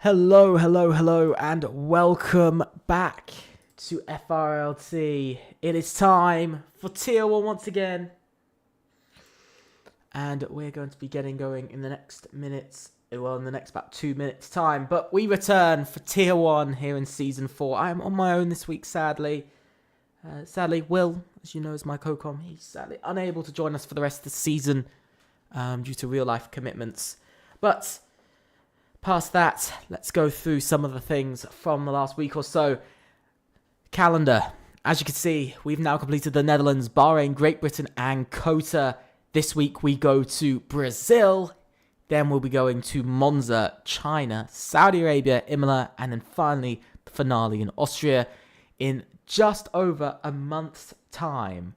Hello, hello, hello, and welcome back to FRLT. It is time for Tier 1 once again. And we're going to be getting going in the next minutes, well, in the next about 2 minutes time. But we return for Tier 1 here in Season 4. I am on my own this week, sadly. Will, as you know, is my co-com. He's sadly unable to join us for the rest of the season due to real-life commitments. But past that, let's go through some of the things from the last week or so. Calendar. As you can see, we've now completed the Netherlands, Bahrain, Great Britain, and COTA. This week we go to Brazil. Then we'll be going to Monza, China, Saudi Arabia, Imola, and then finally the finale in Austria in just over a month's time.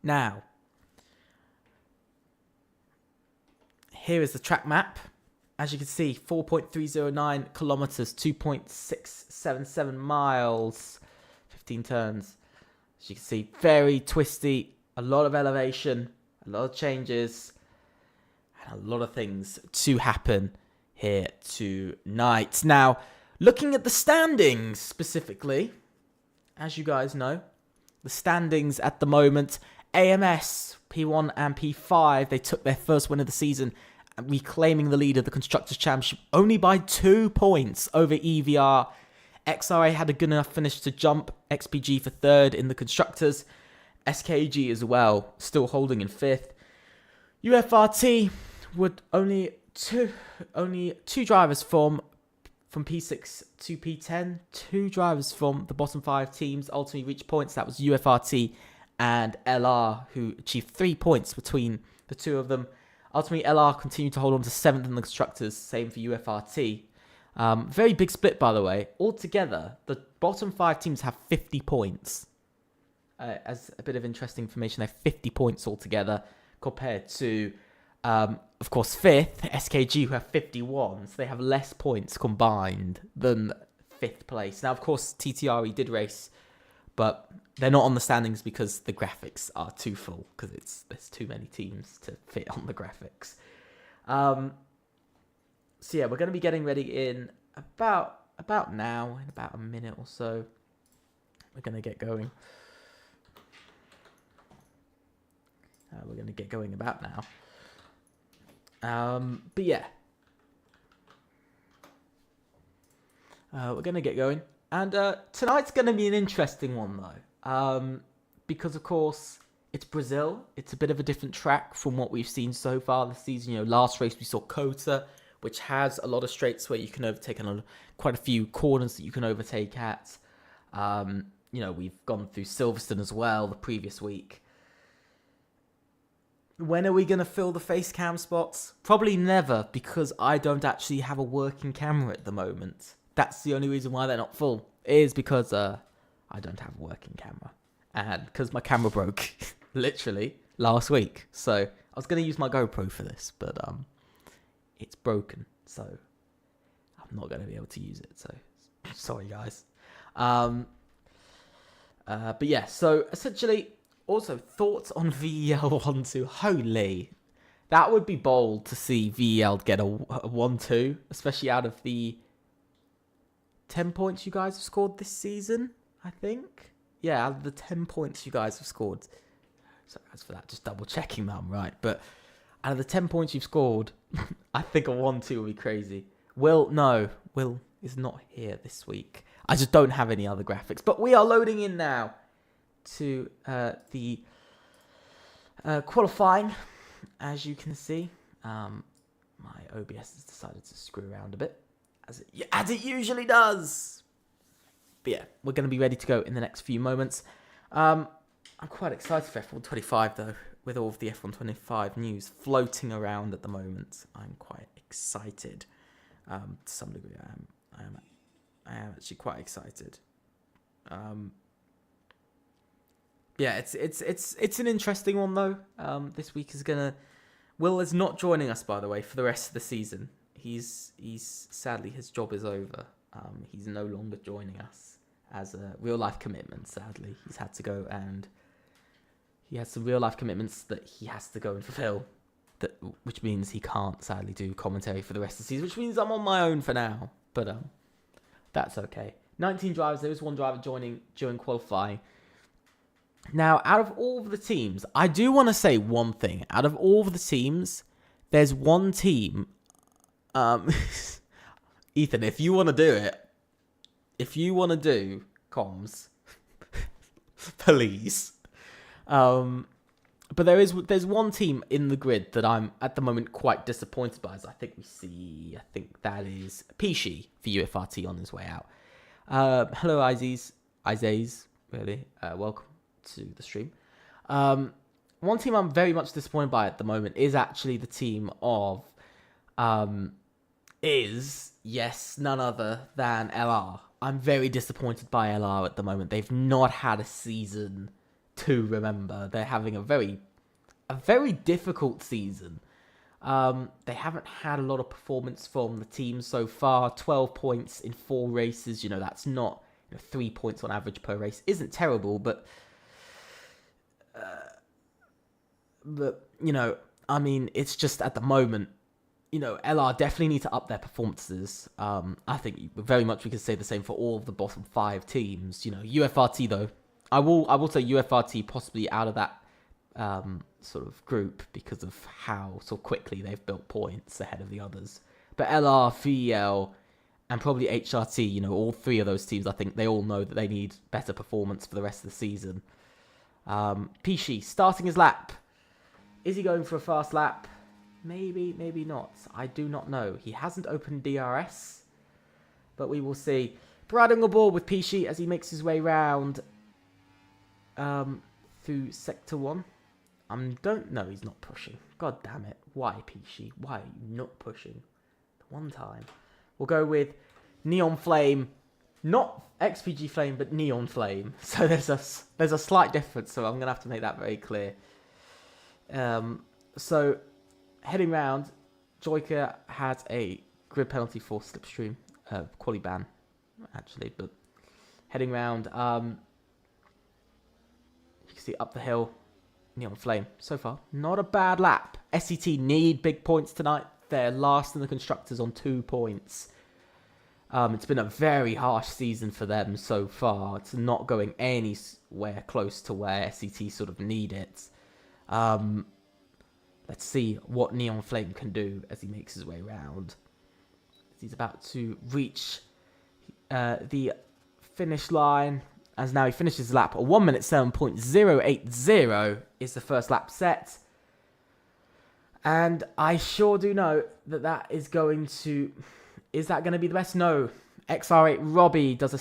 Now, here is the track map. As you can see, 4.309 kilometers, 2.677 miles, 15 turns. As you can see, very twisty, a lot of elevation, a lot of changes, and a lot of things to happen here tonight. Now, looking at the standings specifically, as you guys know, the standings at the moment, AMS, P1 and P5, they took their first win of the season, reclaiming the lead of the Constructors' Championship only by 2 points over EVR. XRA had a good enough finish to jump XPG for third in the Constructors. SKG as well, still holding in fifth. UFRT would only two drivers from P6 to P10. 2 drivers from the bottom 5 teams ultimately reached points. That was UFRT and LR, who achieved 3 points between the two of them. Ultimately, LR continued to hold on to 7th in the Constructors, same for UFRT. Very big split, by the way. Altogether, the bottom 5 teams have 50 points. As a bit of interesting information, they have 50 points altogether, compared to, of course, 5th, SKG, who have 51. So they have less points combined than 5th place. Now, of course, TTRE did race, but they're not on the standings because the graphics are too full, because there's too many teams to fit on the graphics. So yeah, we're going to be getting ready in about now, in about a minute or so. We're going to get going. We're going to get going about now. But yeah. We're going to get going. And tonight's going to be an interesting one, though. Because, of course, it's Brazil. It's a bit of a different track from what we've seen so far this season. You know, last race we saw COTA, which has a lot of straights where you can overtake, and quite a few corners that you can overtake at. You know, we've gone through Silverstone as well the previous week. When are we going to fill the face cam spots? Probably never, because I don't actually have a working camera at the moment. That's the only reason why they're not full, is because I don't have a working camera. And because my camera broke, literally, last week. So I was going to use my GoPro for this, but it's broken. So I'm not going to be able to use it. So sorry, guys. But yeah, so essentially, also thoughts on VEL 1-2. Holy, that would be bold to see VEL get a 1-2, especially out of the 10 points you guys have scored this season, I think. Yeah, out of the 10 points you guys have scored. So as for that, just double checking that I'm right. But out of the 10 points you've scored, I think a 1-2 would be crazy. Will is not here this week. I just don't have any other graphics. But we are loading in now to the qualifying. As you can see, my OBS has decided to screw around a bit, as it usually does. But yeah, we're going to be ready to go in the next few moments. I'm quite excited for F1 25 though, with all of the F1 25 news floating around at the moment. I'm quite excited. To some degree, I am actually quite excited. Yeah, it's an interesting one though. This week is gonna. Will is not joining us, by the way, for the rest of the season. He's sadly, his job is over. He's no longer joining us as a real life commitment. Sadly, he's had to go, and he has some real life commitments that he has to go and fulfill. which means he can't sadly do commentary for the rest of the season, which means I'm on my own for now. But that's okay. 19 drivers. There was one driver joining during qualifying. Now, out of all of the teams, I do want to say one thing. Out of all of the teams, there's one team. Ethan, if you want to do it, if you want to do comms, please. But there's one team in the grid that I'm at the moment quite disappointed by. As I think that is Pishi for UFRT on his way out. Hello, Izays, really. Welcome to the stream. One team I'm very much disappointed by at the moment is actually the team of none other than LR. I'm very disappointed by LR at the moment. They've not had a season to remember. They're having a very difficult season. They haven't had a lot of performance from the team so far. 12 points in 4 races. That's not 3 points on average per race. Isn't terrible, but it's just at the moment, LR definitely need to up their performances. I think very much we could say the same for all of the bottom 5 teams. UFRT though, I will say UFRT possibly out of that sort of group because of how so quickly they've built points ahead of the others. But LR, VL, and probably HRT, all 3 of those teams, I think they all know that they need better performance for the rest of the season. Pishi starting his lap. Is he going for a fast lap? Maybe, maybe not. I do not know. He hasn't opened DRS, but we will see. Riding aboard with Pishi as he makes his way round through Sector 1. Don't know, he's not pushing. God damn it. Why, Pishi? Why are you not pushing? One time. We'll go with Neon Flame. Not XPG Flame, but Neon Flame. So there's a slight difference, so I'm going to have to make that very clear. So, heading round, Joyka had a grid penalty for slipstream. Quali ban, actually. But heading round, you can see up the hill, Neon Flame. So far, not a bad lap. SET need big points tonight. They're last in the Constructors on 2 points. It's been a very harsh season for them so far. It's not going anywhere close to where SET sort of need it. Let's see what Neon Flame can do as he makes his way around. He's about to reach the finish line. As now he finishes his lap. A 1 minute 7.080 is the first lap set. And I sure do know that is going to... Is that going to be the best? No. XR8 Robbie does a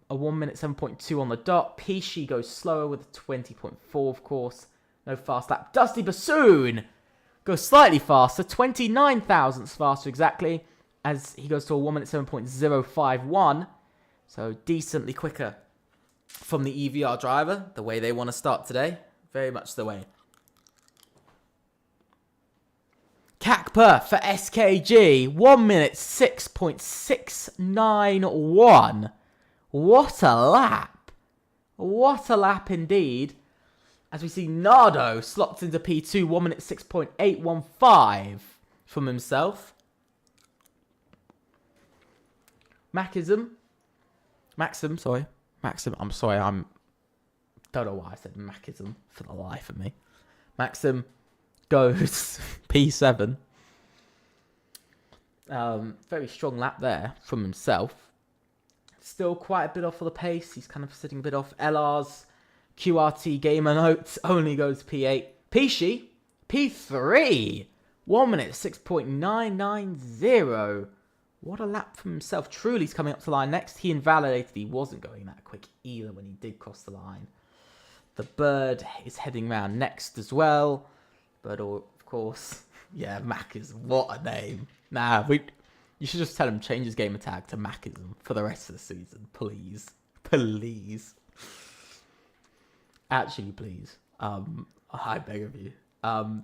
1 minute 7.2 on the dot. Pishi goes slower with a 20.4, of course. No fast lap. Dusty Bassoon goes slightly faster. 29 thousandths faster exactly. As he goes to a 1 minute 7.051. So decently quicker from the EVR driver. The way they want to start today. Very much the way. Kakpa for SKG, 1 minute 6.691. What a lap. What a lap indeed. As we see Nardo slots into P2, 1 minute 6.815 from himself. Maxim, sorry. Maxim, I'm sorry, don't know why I said Maxim for the life of me. Maxim goes P7. Very strong lap there from himself. Still quite a bit off of the pace. He's kind of sitting a bit off. LR's QRT Gamer Notes only goes P8. Pishi, P3. 1 minute 6.990. What a lap from himself. Truly's coming up to the line next. He invalidated. He wasn't going that quick either when he did cross the line. The Bird is heading round next as well. But of course, yeah, Machism. What a name. Nah, you should just tell him change his gamer tag to Machism for the rest of the season. Please. Please. Actually, please. I beg of you. A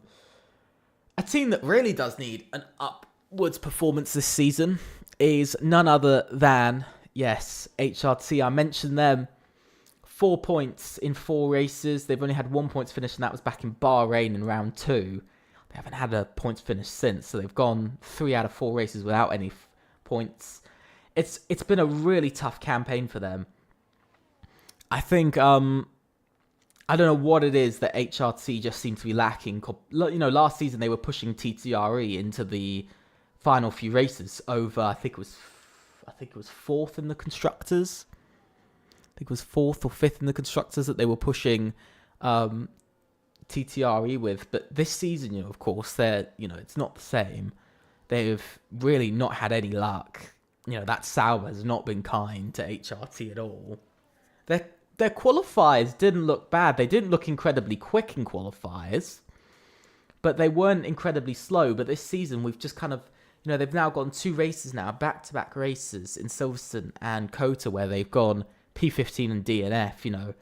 team that really does need an upwards performance this season is none other than, yes, HRT. I mentioned them. 4 points in 4 races. They've only had 1 point finish, and that was back in Bahrain in round 2. They haven't had a points finish since, so they've gone 3 out of 4 races without any points. It's been a really tough campaign for them. I think I don't know what it is that HRT just seem to be lacking. You know, last season they were pushing TTRE into the final few races over. I think it was fourth in the constructors. I think it was 4th or 5th in the constructors that they were pushing TTRE with. But this season, you know, of course, it's not the same. They've really not had any luck. You know, that Sauber has not been kind to HRT at all. Their qualifiers didn't look bad. They didn't look incredibly quick in qualifiers, but they weren't incredibly slow. But this season, we've just kind of, you know, they've now gone 2 races now, back-to-back races in Silverstone and Kota, where they've gone P15 and DNF. You know,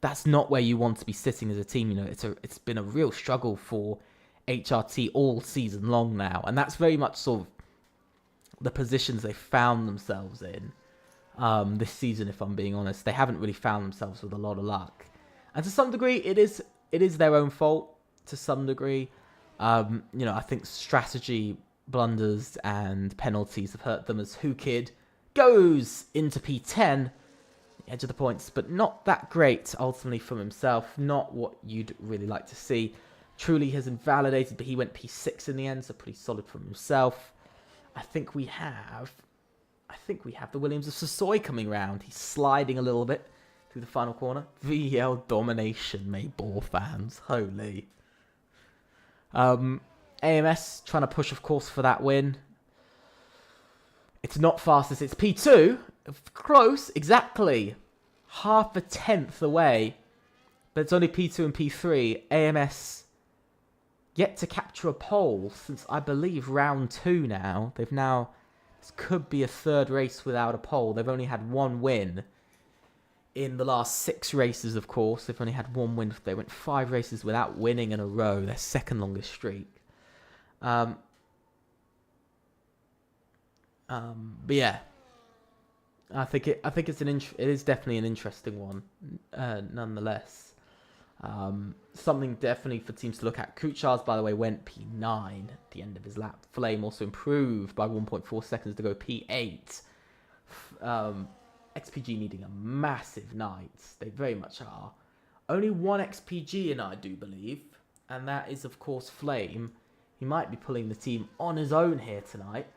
that's not where you want to be sitting as a team. You know, it's been a real struggle for HRT all season long now, and that's very much sort of the positions they found themselves in this season. If I'm being honest, they haven't really found themselves with a lot of luck, and to some degree, it is their own fault. To some degree, you know, I think strategy blunders and penalties have hurt them, as Kid goes into P10, edge of the points, but not that great ultimately from himself. Not what you'd really like to see. Truly has invalidated, but he went P6 in the end, so pretty solid from himself. I think we have the Williams of Sassoy coming round. He's sliding a little bit through the final corner. VL domination, Maybor fans. Holy. AMS trying to push, of course, for that win. It's not fastest. It's P2. Close, exactly. Half a tenth away. But it's only P2 and P3. AMS yet to capture a pole since, I believe, round 2 now. This could be a 3rd race without a pole. They've only had 1 win in the last 6 races, of course. They've only had 1 win. They went 5 races without winning in a row. Their 2nd longest streak. But yeah, I think it is definitely an interesting one, nonetheless. Something definitely for teams to look at. Kuchar's, by the way, went P9 at the end of his lap. Flame also improved by 1.4 seconds to go P8. XPG needing a massive night. They very much are. Only 1 XPG in, I do believe, and that is, of course, Flame. He might be pulling the team on his own here tonight.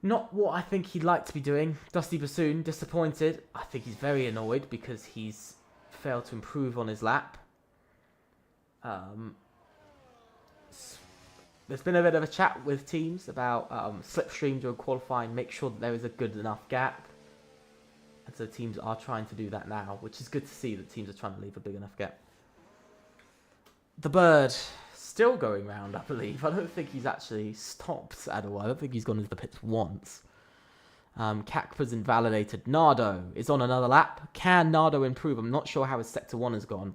Not what I think he'd like to be doing. Dusty Bassoon, disappointed. I think he's very annoyed because he's failed to improve on his lap. There's been a bit of a chat with teams about slipstream during qualifying, make sure that there is a good enough gap. And so teams are trying to do that now, which is good to see that teams are trying to leave a big enough gap. The Bird, still going round, I believe. I don't think he's actually stopped at all. I don't think he's gone into the pits once. Kakpa's invalidated. Nardo is on another lap. Can Nardo improve? I'm not sure how his Sector 1 has gone.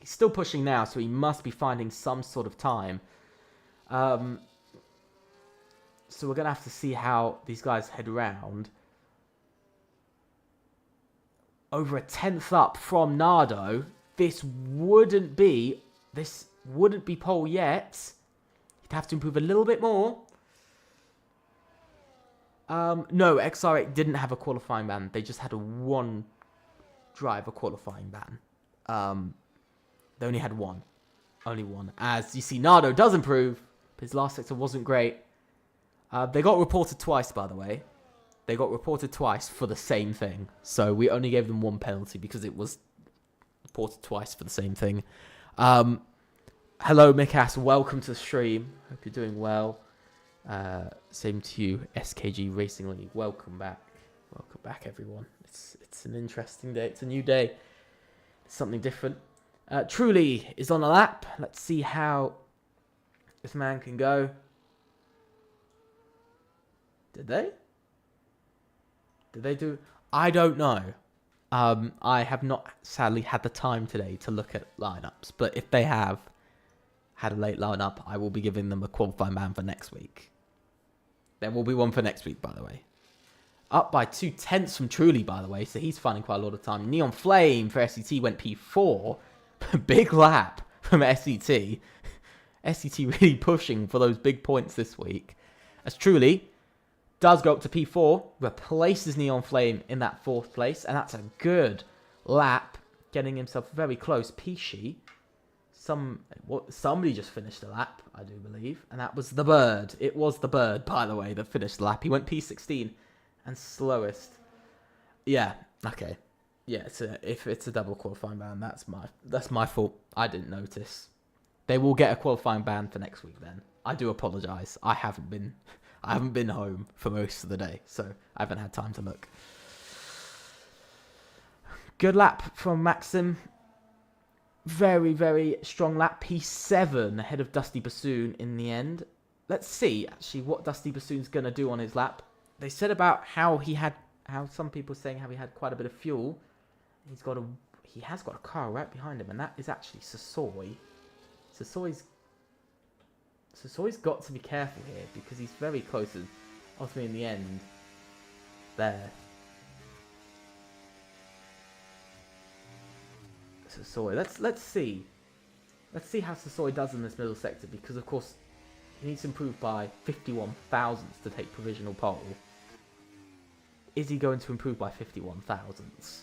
He's still pushing now, so he must be finding some sort of time. So we're going to have to see how these guys head round. Over a 10th up from Nardo. This wouldn't be pole yet. He'd have to improve a little bit more. No, XR8 didn't have a qualifying ban. They just had a 1 driver qualifying ban. They only had 1. Only 1. As you see, Nardo does improve. But his last sector wasn't great. They got reported twice, by the way. They got reported twice for the same thing. So we only gave them 1 penalty because it was reported twice for the same thing. Hello, Mikas. Welcome to the stream. Hope you're doing well. Same to you, SKG Racing League. Welcome back. Welcome back, everyone. It's an interesting day. It's a new day. It's something different. Truly is on a lap. Let's see how this man can go. Did they? Did they do? I don't know. I have not, sadly, had the time today to look at lineups. But if they have had a late lineup, I will be giving them a qualifying ban for next week. There will be one for next week, by the way. Up by 2/10 from Truly, by the way, so he's finding quite a lot of time. Neon Flame for SET went P4. Big lap from SET. SCT really pushing for those big points this week. As Truly does go up to P4, replaces Neon Flame in that 4th place, and that's a good lap, getting himself very close. Pishi, somebody just finished a lap, I do believe, and that was the Bird. It was the Bird, by the way, that finished the lap. He went P16 and slowest. Yeah, okay. Yeah, if it's a double qualifying ban, that's my fault. I didn't notice. They will get a qualifying ban for next week then. I do apologise. I haven't been home for most of the day, so I haven't had time to look. Good lap from Maxim. Very, very strong lap. P7 ahead of Dusty Bassoon in the end. Let's see, actually, what Dusty Bassoon's going to do on his lap. They said about how some people saying how he had quite a bit of fuel. He has got a car right behind him, and that is actually Sasoi. Sasoi's got to be careful here because he's very close to ultimately in the end. There. Sasoi. Let's see. Let's see how Sasoi does in this middle sector because of course he needs to improve by 51 thousandths to take provisional pole. Is he going to improve by 51 thousandths?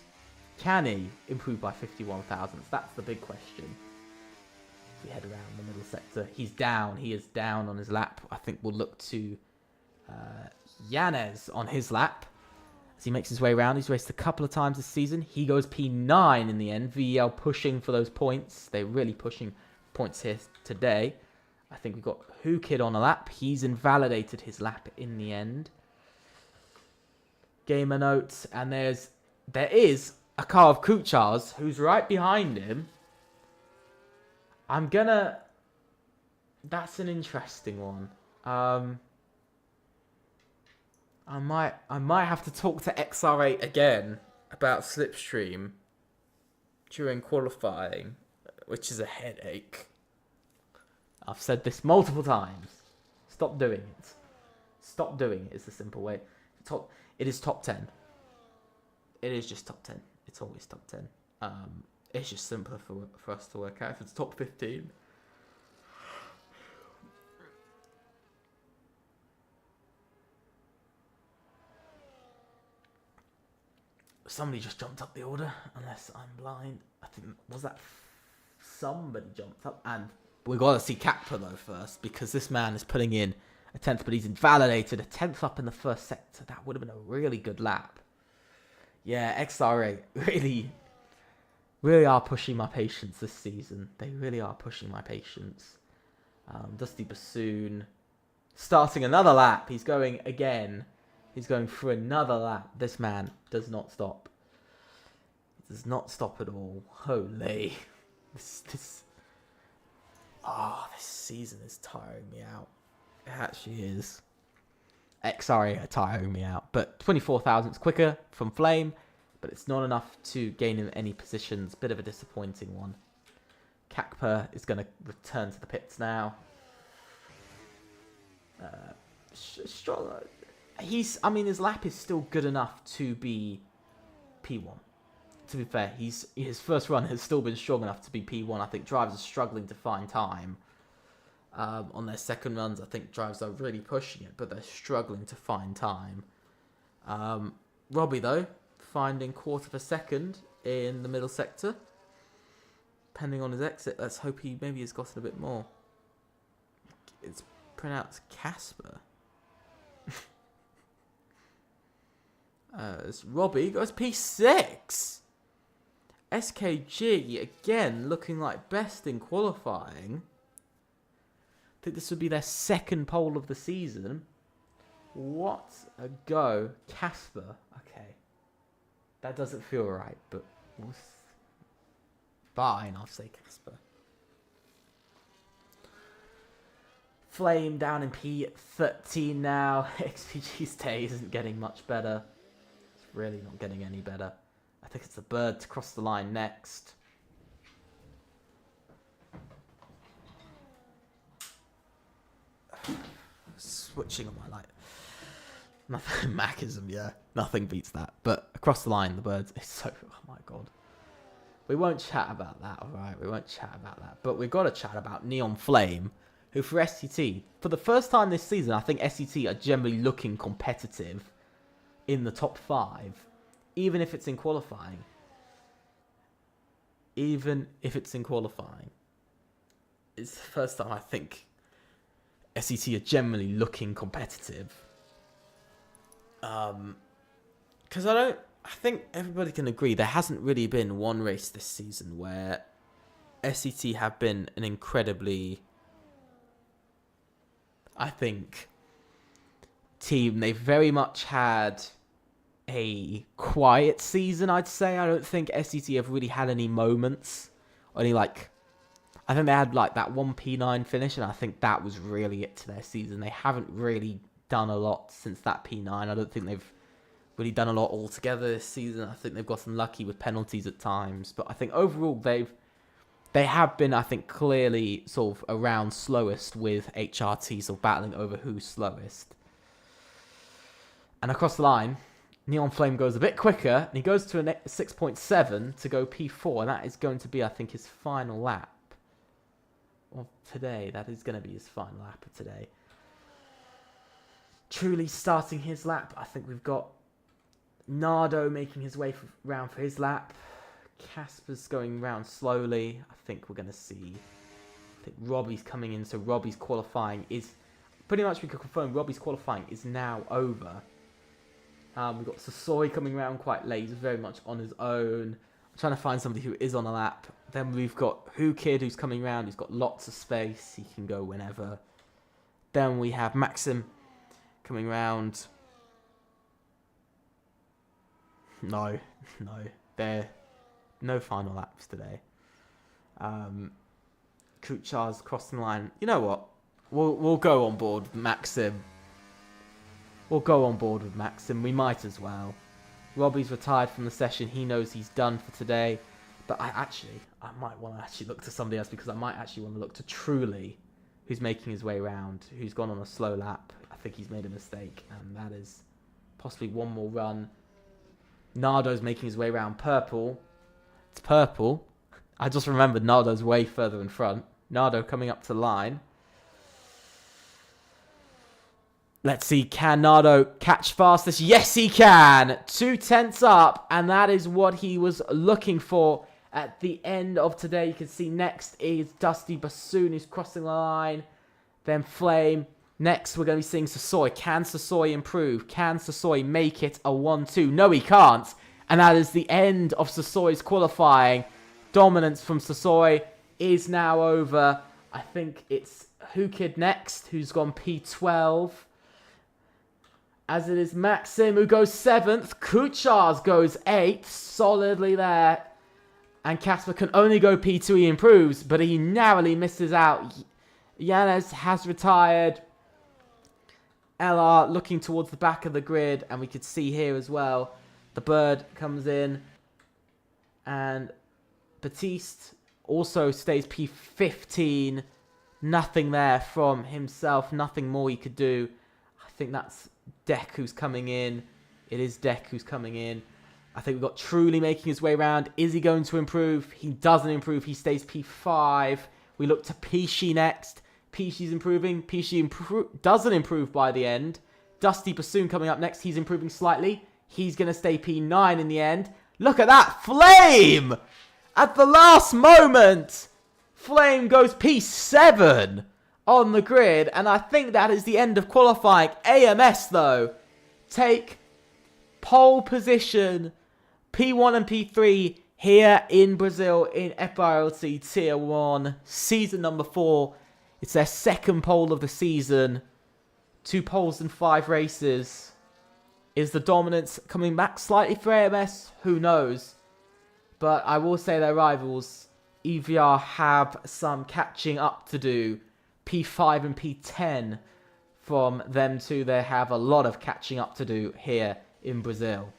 Can he improve by 51 thousandths? That's the big question. If we head around the middle sector, he's down. He is down on his lap. I think we'll look to Yanez on his lap as he makes his way around. He's raced a couple of times this season. He goes P9 in the end. VEL pushing for those points. They're really pushing points here today. I think we've got Who Kid on a lap. He's invalidated his lap in the end. Gamer notes, and there is a car of Kuchar's who's right behind him. That's an interesting one. I might have to talk to XR8 again about Slipstream during qualifying, which is a headache. I've said this multiple times. Stop doing it. Stop doing it is the simple way. It is top 10. It is just top 10. It's always top 10. It's just simpler for us to work out if it's top 15. Somebody just jumped up the order, unless I'm blind. I think, was that somebody jumped up? And we've got to see Kappa, though, first, because this man is putting in a 10th, but he's invalidated. A 10th up in the first sector. That would have been a really good lap. Yeah, XR8 really are pushing my patience this season. They really are pushing my patience. Dusty Bassoon starting another lap. He's going again. He's going for another lap. This man does not stop. He does not stop at all. Holy. This season is tiring me out. It actually is. XRA are tiring me out. But 24 thousandths quicker from Flame. But it's not enough to gain him any positions. Bit of a disappointing one. Kakpa is going to return to the pits now. His lap is still good enough to be P1. To be fair, his first run has still been strong enough to be P1. I think drivers are struggling to find time. On their second runs, I think drivers are really pushing it, but they're struggling to find time. Robbie, though, finding quarter of a second in the middle sector. Depending on his exit, let's hope he maybe has gotten a bit more. It's pronounced Casper. Robbie goes P6. SKG, again, looking like best in qualifying. I think this would be their second pole of the season. What a go. Casper. Okay. That doesn't feel right, but fine, I'll say Casper. Flame down in P13 now. XPG's day isn't getting much better. It's really not getting any better. I think it's the Bird to cross the line next. Switching on my light. Nothing, Machism, yeah. Nothing beats that. But across the line, the Birds is so... Oh my god. We won't chat about that, alright? We won't chat about that. But we've got to chat about Neon Flame. who for SCT, for the first time this season, I think SCT are generally looking competitive in the top 5, even if it's in qualifying. Even if it's in qualifying. It's the first time I think SCT are generally looking competitive. Because I think everybody can agree there hasn't really been one race this season where SCT have been an incredibly, I think, team. They've very much had a quiet season, I'd say. I don't think SCT have really had any moments. I think they had like that one P9 finish, and I think that was really it to their season. They haven't really done a lot since that P9. I don't think they've really done a lot altogether this season. I think they've gotten lucky with penalties at times, but I think overall they have been, I think, clearly sort of around slowest, with HRT sort of battling over who's slowest. And across the line, Neon Flame goes a bit quicker, and he goes to a 6.7 to go P4, and that is going to be, I think, his final lap of today. That is going to be his final lap of today. Truly starting his lap, I think we've got Nardo making his way round for his lap. Casper's going round slowly. I think we're going to see... I think Robbie's coming in, so Robbie's qualifying is... Pretty much we can confirm Robbie's qualifying is now over. We've got Sasori coming around quite late. He's very much on his own. I'm trying to find somebody who is on a lap. Then we've got Who Kid who's coming around. He's got lots of space. He can go whenever. Then we have Maxim coming round. No. There no final laps today. Kuchar's crossing the line. You know what? We'll go on board with Maxim. We'll go on board with Maxim. We might as well. Robbie's retired from the session. He knows he's done for today. But I might want to actually look to somebody else, because I might actually want to look to Truly, who's making his way around, who's gone on a slow lap. I think he's made a mistake, and that is possibly one more run. Nardo's making his way around Purple. It's Purple. I just remembered Nardo's way further in front. Nardo coming up to the line. Let's see, can Nardo catch fastest? Yes, he can! 2/10 up, and that is what he was looking for at the end of today. You can see next is Dusty Bassoon, who's crossing the line. Then Flame. Next, we're going to be seeing Sasori. Can Sasori improve? Can Sasori make it a 1-2? No, he can't. And that is the end of Sasori's qualifying. Dominance from Sasori is now over. I think it's Who Kid next, who's gone P12. As it is Maxim, who goes 7th. Kuchars goes 8th. Solidly there. And Casper can only go P2. He improves, but he narrowly misses out. Yanez has retired. LR looking towards the back of the grid. And we could see here as well, the bird comes in. And Batiste also stays P15. Nothing there from himself. Nothing more he could do. I think that's Deck who's coming in. It is Deck who's coming in. I think we've got Truly making his way around. Is he going to improve? He doesn't improve. He stays P5. We look to Pishi next. Pishi's improving. Pishi doesn't improve by the end. Dusty Bassoon coming up next. He's improving slightly. He's going to stay P9 in the end. Look at that. Flame! At the last moment, Flame goes P7 on the grid, and I think that is the end of qualifying. AMS, though, take pole position, P1 and P3 here in Brazil in FRLT Tier 1, season number 4. It's their second pole of the season. 2 poles in 5 races. Is the dominance coming back slightly for AMS? Who knows? But I will say their rivals, EVR, have some catching up to do. P5 and P10 from them two. They have a lot of catching up to do here in Brazil.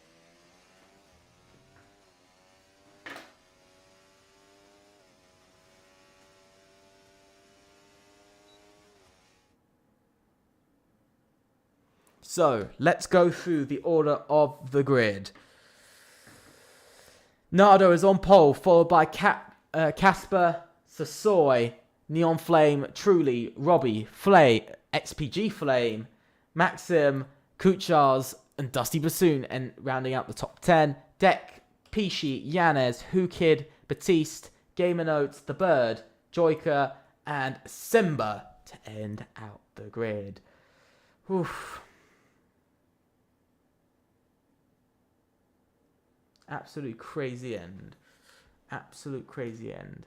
So, let's go through the order of the grid. Nardo is on pole, followed by Casper, Sasori, Neon Flame, Truly, Robbie, Flay, XPG Flame, Maxim, Kuchars, and Dusty Bassoon. And rounding out the top 10, Deck, Pishi, Yanez, Who Kid, Batiste, Gamer Notes, The Bird, Joyka, and Simba to end out the grid. Oof. Absolute crazy end. Absolute crazy end.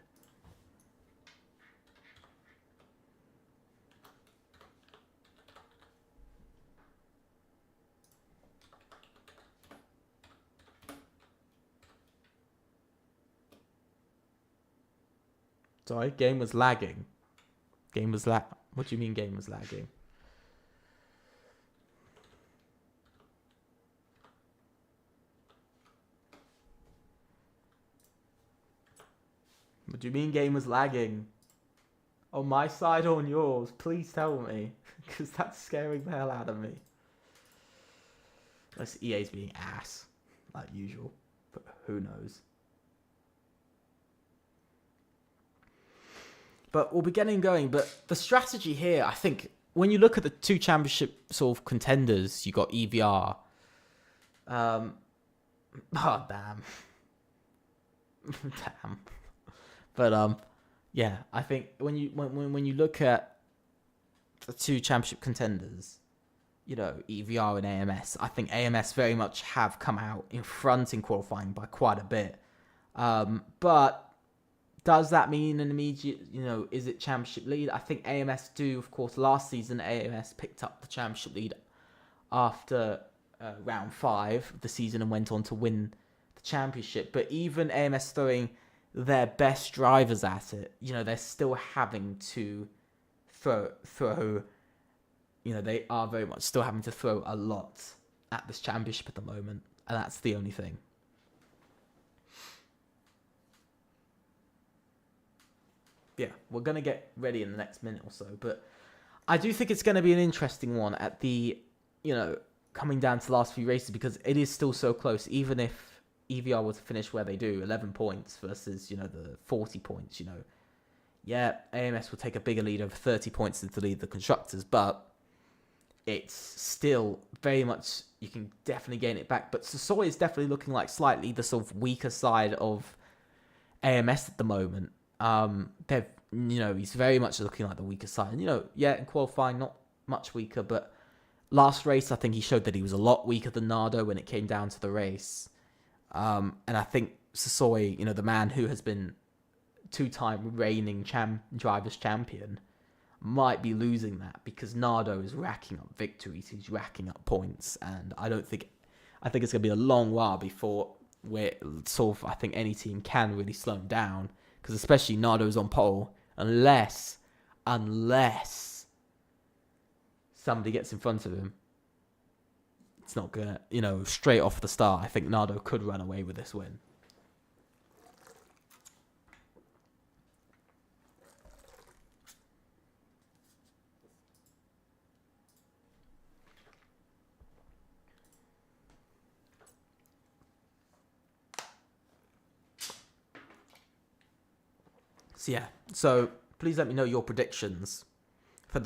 Sorry, game was lagging. What do you mean game was lagging? What do you mean game was lagging? On my side or on yours? Please tell me. Because that's scaring the hell out of me. Unless EA's being ass. Like usual. But who knows? But we'll be getting going. But the strategy here, I think, when you look at the two championship sort of contenders, you got EVR. Oh, damn. Damn. But yeah, I think when you look at the two championship contenders, you know, EVR and AMS, I think AMS very much have come out in front in qualifying by quite a bit. But does that mean an immediate, you know, is it championship lead? I think AMS do, of course. Last season, AMS picked up the championship lead after round 5 of the season and went on to win the championship. But even AMS throwing their best drivers at it, you know, they're still having to throw, you know, they are very much still having to throw a lot at this championship at the moment, and that's the only thing. Yeah, we're going to get ready in the next minute or so, but I do think it's going to be an interesting one at the, you know, coming down to the last few races, because it is still so close, even if EVR was to finish where they do, 11 points versus, you know, the 40 points, you know. Yeah, AMS will take a bigger lead over 30 points to lead the constructors, but it's still very much, you can definitely gain it back. But Sasoi is definitely looking like slightly the sort of weaker side of AMS at the moment. They've, you know, he's very much looking like the weaker side. And, you know, yeah, in qualifying, not much weaker, but last race, I think he showed that he was a lot weaker than Nardo when it came down to the race. And I think Sasoi, you know, the man who has been 2-time reigning drivers champion, might be losing that because Nardo is racking up victories, he's racking up points, and I think it's going to be a long while before we're sort of, I think any team can really slow him down, because especially Nardo's on pole, unless somebody gets in front of him. It's not going to, you know, straight off the start, I think Nardo could run away with this win. So yeah, so please let me know your predictions for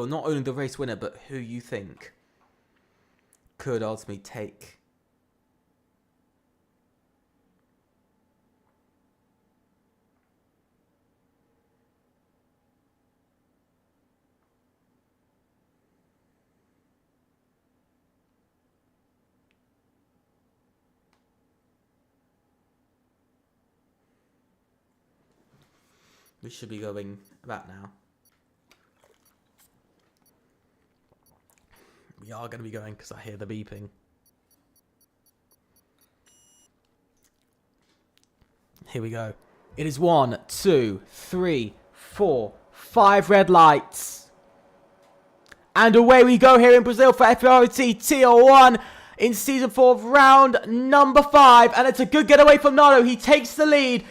not only the race winner, but who you think could ultimately take we should be going about now. We are going to be going because I hear the beeping. Here we go. It is 1, 2, 3, 4, 5 red lights. And away we go here in Brazil for FRLT Tier 1 in Season 4 of round number 5. And it's a good getaway from Nardo. He takes the lead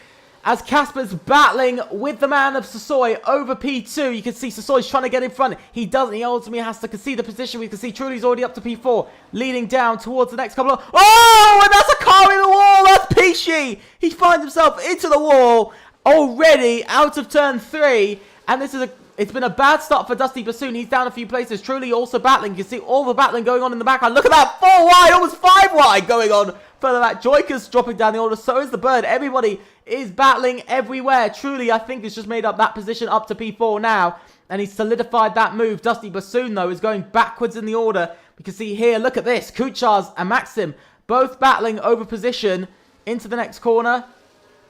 as Casper's battling with the man of Sasoi over P2. You can see Sasoi's trying to get in front. He doesn't. He ultimately has to concede the position. We can see Truly's already up to P4, leading down towards the next couple of... Oh, and that's a car in the wall. That's Pishi. He finds himself into the wall. already out of turn 3. And it's been a bad start for Dusty Bassoon. He's down a few places. Truly also battling. You can see all the battling going on in the background. Look at that, 4 wide, almost 5 wide going on further back. Joyka's dropping down the order, so is the Bird. Everybody is battling everywhere. Truly, I think it's just made up that position up to P4 now. And he's solidified that move. Dusty Bassoon, though, is going backwards in the order. We can see here, look at this. Kuchars and Maxim both battling over position into the next corner.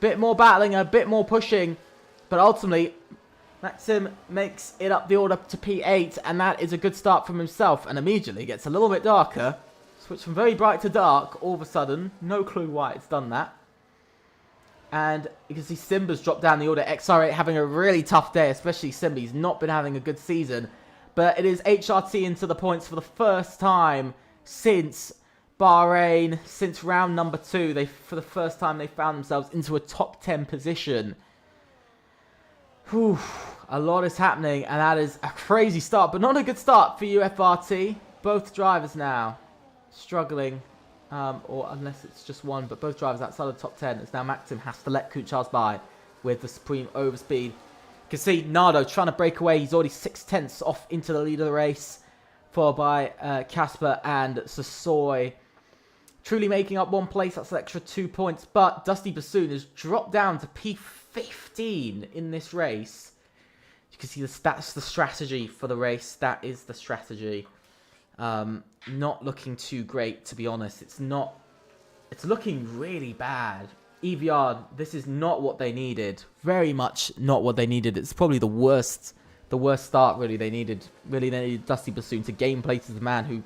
Bit more battling, a bit more pushing. But ultimately, Maxim makes it up the order to P8. And that is a good start from himself. And immediately gets a little bit darker. Switch from very bright to dark all of a sudden. No clue why it's done that. And you can see Simba's dropped down the order. XR8 having a really tough day, especially Simba. He's not been having a good season. But it is HRT into the points for the first time since Bahrain, since round number 2. For the first time, they found themselves into a top 10 position. Whew, a lot is happening, and that is a crazy start, but not a good start for UFRT. Both drivers now struggling. Or unless it's just one, but both drivers outside of the top 10. As now Maxim has to let Kuchars by with the supreme overspeed. You can see Nardo trying to break away. He's already 6/10 off into the lead of the race, followed by Casper and Sasoy. Truly making up 1 place. That's an extra 2 points. But Dusty Bassoon has dropped down to P15 in this race. You can see that's the strategy for the race. That is the strategy. Not looking too great, to be honest. It's looking really bad. EVR, this is not what they needed. Very much not what they needed. It's probably the worst start, really. They needed Dusty Bassoon to gain places. The man who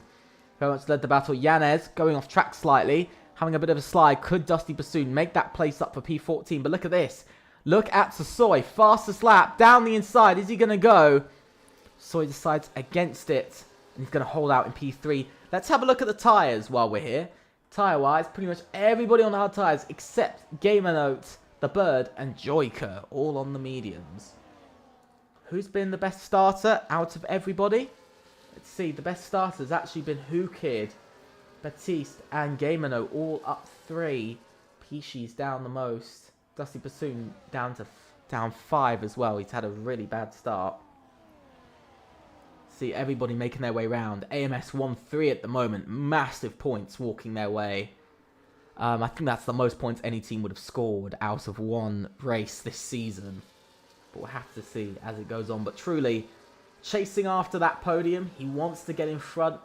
very much led the battle. Yanez going off track slightly, having a bit of a slide. Could Dusty Bassoon make that place up for P14? But look at this. Look at Sasoy. Fastest lap down the inside. Is he going to go? Sasoy decides against it. And he's going to hold out in P3. Let's have a look at the tyres while we're here. Tyre-wise, pretty much everybody on the hard tyres except Gamer Note, the Bird, and Joyka, all on the mediums. Who's been the best starter out of everybody? Let's see, the best starter has actually been Who Kid, Batiste, and Gamer Note, all up 3. Pishi's down the most. Dusty Bassoon down 5 as well. He's had a really bad start. See everybody making their way round. AMS 1-3 at the moment. Massive points walking their way. I think that's the most points any team would have scored out of one race this season. But we'll have to see as it goes on. But truly, chasing after that podium. He wants to get in front.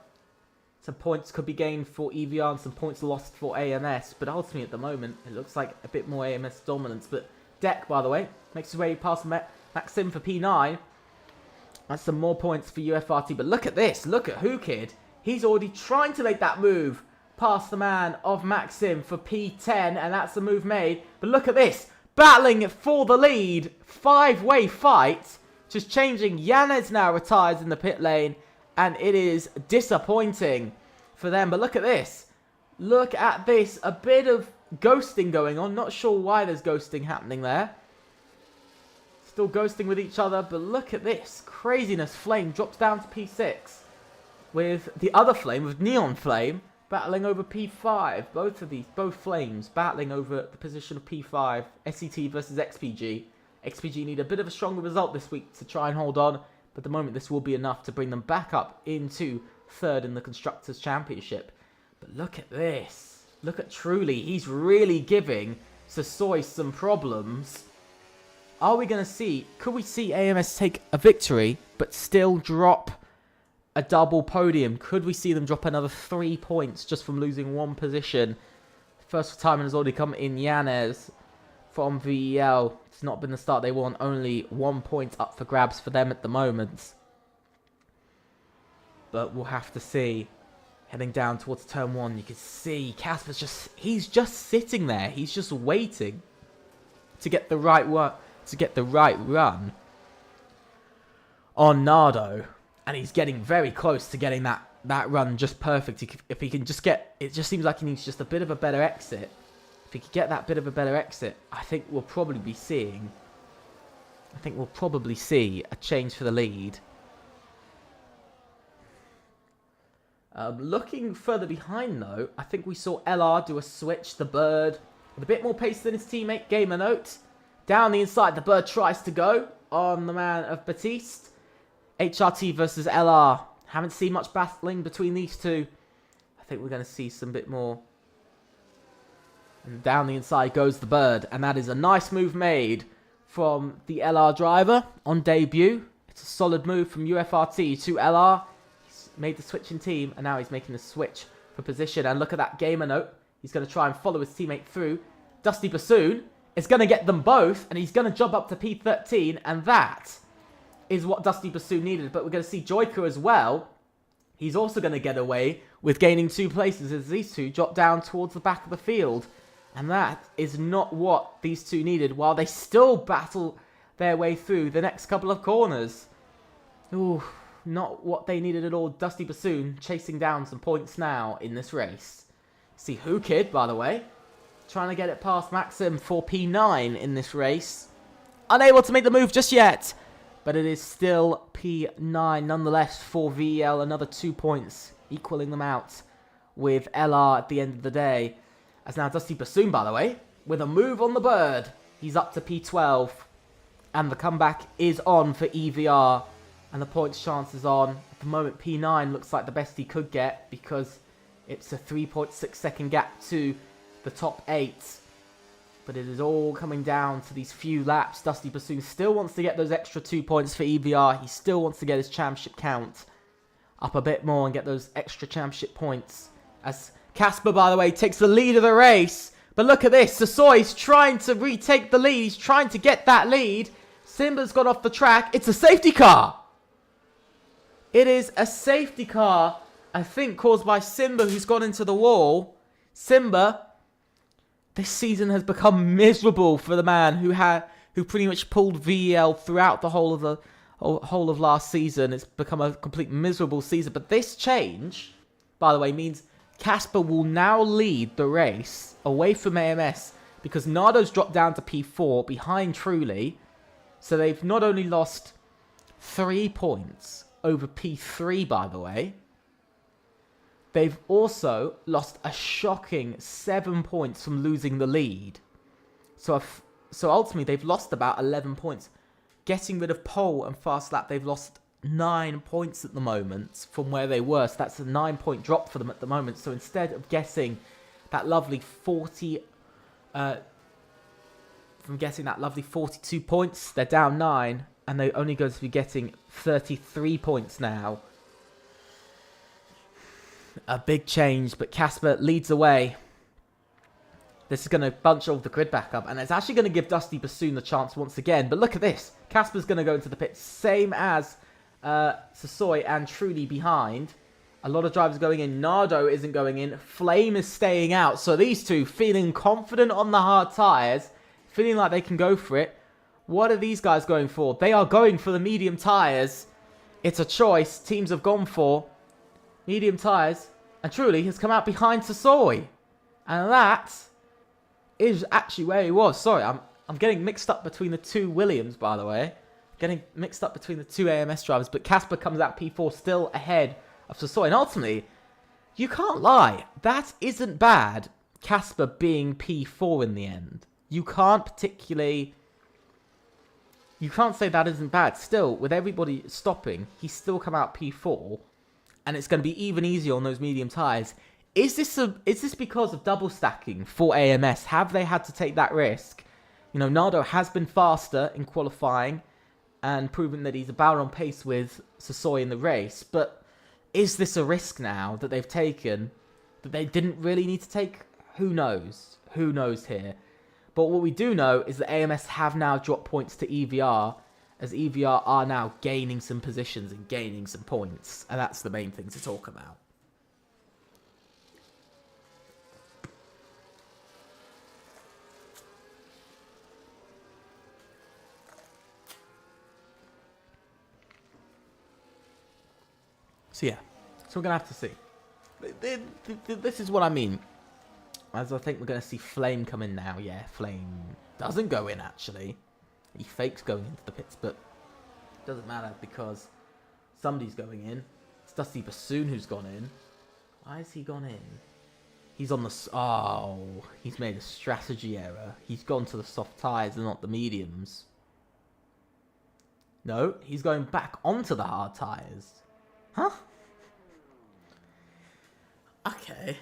Some points could be gained for EVR and some points lost for AMS. But ultimately at the moment, it looks like a bit more AMS dominance. But Deck, by the way, makes his way past Maxim for P9. That's some more points for UFRT. But look at this. Look at Who Kid. He's already trying to make that move past the man of Maxim for P10. And that's the move made. But look at this. Battling for the lead. 5-way fight. Just changing. Yanez now retires in the pit lane. And it is disappointing for them. But look at this. Look at this. A bit of ghosting going on. Not sure why there's ghosting happening there. Still ghosting with each other, but look at this. Craziness. Flame drops down to P6. With the other Flame, with Neon Flame, battling over P5. Both Flames battling over the position of P5. SET versus XPG. XPG need a bit of a stronger result this week to try and hold on. But at the moment, this will be enough to bring them back up into 3rd in the Constructors' Championship. But look at this. Look at Truly. He's really giving Sasoy some problems. Are we going to see, could we see AMS take a victory, but still drop a double podium? Could we see them drop another 3 points just from losing 1 position? First retirement has already come in Yanez from VEL. It's not been the start they want. Only 1 point up for grabs for them at the moment. But we'll have to see. Heading down towards turn 1, you can see Casper's he's just sitting there. He's just waiting to get the right work. To get the right run on Nardo, and he's getting very close to getting that run just perfect. If he can just get, it just seems like he needs just a bit of a better exit. If he could get that bit of a better exit, I think we'll probably see a change for the lead. Looking further behind though, I think we saw LR do a switch. The Bird with a bit more pace than his teammate Gamer Note. Down the inside, the bird tries to go on the man of Batiste. HRT versus LR. Haven't seen much battling between these two. I think we're going to see some bit more. And down the inside goes the bird. And that is a nice move made from the LR driver on debut. It's a solid move from UFRT to LR. He's made the switch in team. And now he's making the switch for position. And look at that gamer note. He's going to try and follow his teammate through. Dusty Bassoon is going to get them both. And he's going to jump up to P13. And that is what Dusty Bassoon needed. But we're going to see Joyka as well. He's also going to get away with gaining 2 places as these two drop down towards the back of the field. And that is not what these two needed while they still battle their way through the next couple of corners. Ooh, not what they needed at all. Dusty Bassoon chasing down some points now in this race. See Who Kid, by the way, trying to get it past Maxim for P9 in this race. Unable to make the move just yet. But it is still P9 nonetheless for VL. Another 2 points equaling them out with LR at the end of the day. As now Dusty Bassoon, by the way, with a move on the bird. He's up to P12. And the comeback is on for EVR. And the points chance is on. At the moment, P9 looks like the best he could get because it's a 3.6 second gap to the top 8. But it is all coming down to these few laps. Dusty Bassoon still wants to get those extra 2 points for EVR. He still wants to get his championship count up a bit more and get those extra championship points. As Casper, by the way, takes the lead of the race. But look at this. Sasoy's trying to retake the lead. He's trying to get that lead. Simba's got off the track. It's a safety car. It is a safety car, I think, caused by Simba, who's gone into the wall. Simba, this season has become miserable for the man who pretty much pulled VEL throughout the whole of last season. It's become a complete miserable season. But this change, by the way, means Casper will now lead the race away from AMS because Nardo's dropped down to P4 behind Truly. So they've not only lost 3 points over P3, by the way, they've also lost a shocking 7 points from losing the lead. So ultimately, they've lost about 11 points. Getting rid of pole and fast lap, they've lost 9 points at the moment from where they were. So that's a 9-point drop for them at the moment. So instead of getting that lovely 42 points, they're down 9. And they're only going to be getting 33 points now. A big change, but Casper leads away. This is going to bunch all the grid back up. And it's actually going to give Dusty Bassoon the chance once again. But look at this. Casper's going to go into the pit. Same as Sasoy and Truly behind. A lot of drivers going in. Nardo isn't going in. Flame is staying out. So these two feeling confident on the hard tyres. Feeling like they can go for it. What are these guys going for? They are going for the medium tyres. It's a choice teams have gone for. Medium tyres. And Truly has come out behind Sasoy. And that is actually where he was. Sorry, I'm getting mixed up between the two Williams, by the way. Getting mixed up between the two AMS drivers. But Casper comes out P4 still ahead of Sasoy. And ultimately, you can't lie. That isn't bad, Casper being P4 in the end. You can't say that isn't bad. Still, with everybody stopping, he's still come out P4. And it's going to be even easier on those medium tyres. Is this because of double stacking for AMS? Have they had to take that risk? You know, Nardo has been faster in qualifying and proven that he's about on pace with Sasoy in the race. But is this a risk now that they've taken that they didn't really need to take? Who knows? Who knows here? But what we do know is that AMS have now dropped points to EVR, as EVR are now gaining some positions and gaining some points. And that's the main thing to talk about. So yeah, so we're going to have to see. This is what I mean. As I think we're going to see Flame come in now. Yeah, Flame doesn't go in, actually. He fakes going into the pits, but it doesn't matter because somebody's going in. It's Dusty Bassoon who's gone in. Why has he gone in? He's on the... Oh, he's made a strategy error. He's gone to the soft tyres and not the mediums. No, he's going back onto the hard tyres. Huh? Okay.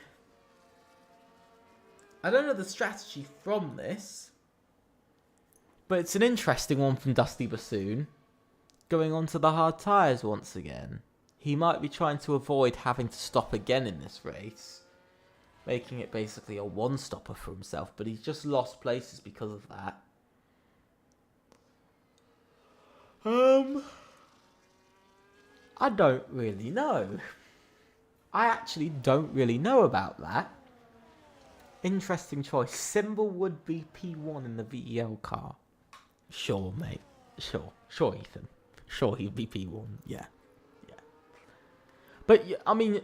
I don't know the strategy from this, but it's an interesting one from Dusty Bassoon. Going onto the hard tyres once again. He might be trying to avoid having to stop again in this race, making it basically a one-stopper for himself, but he's just lost places because of that. I don't really know. I actually don't really know about that. Interesting choice. Symbol would be P1 in the VEL car. Sure, mate. Sure. Sure, Ethan. Sure, he'd be P1. Yeah. Yeah. But, I mean,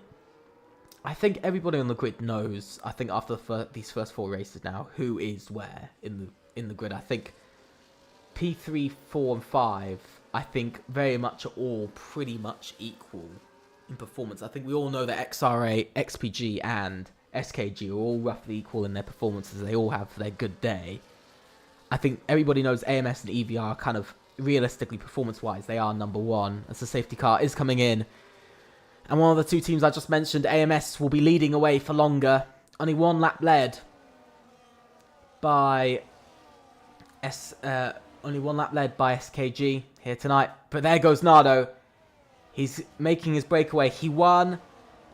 I think everybody on the grid knows, I think after these first 4 races now, who is where in the grid. I think P3, 4, and 5, I think very much are all pretty much equal in performance. I think we all know that XRA, XPG, and SKG are all roughly equal in their performances. They all have their good day. I think everybody knows AMS and EVR are kind of, realistically, performance-wise, they are number 1 as the safety car is coming in. And one of the 2 teams I just mentioned, AMS, will be leading away for longer. Only 1 lap led by SKG here tonight. But there goes Nardo. He's making his breakaway. He won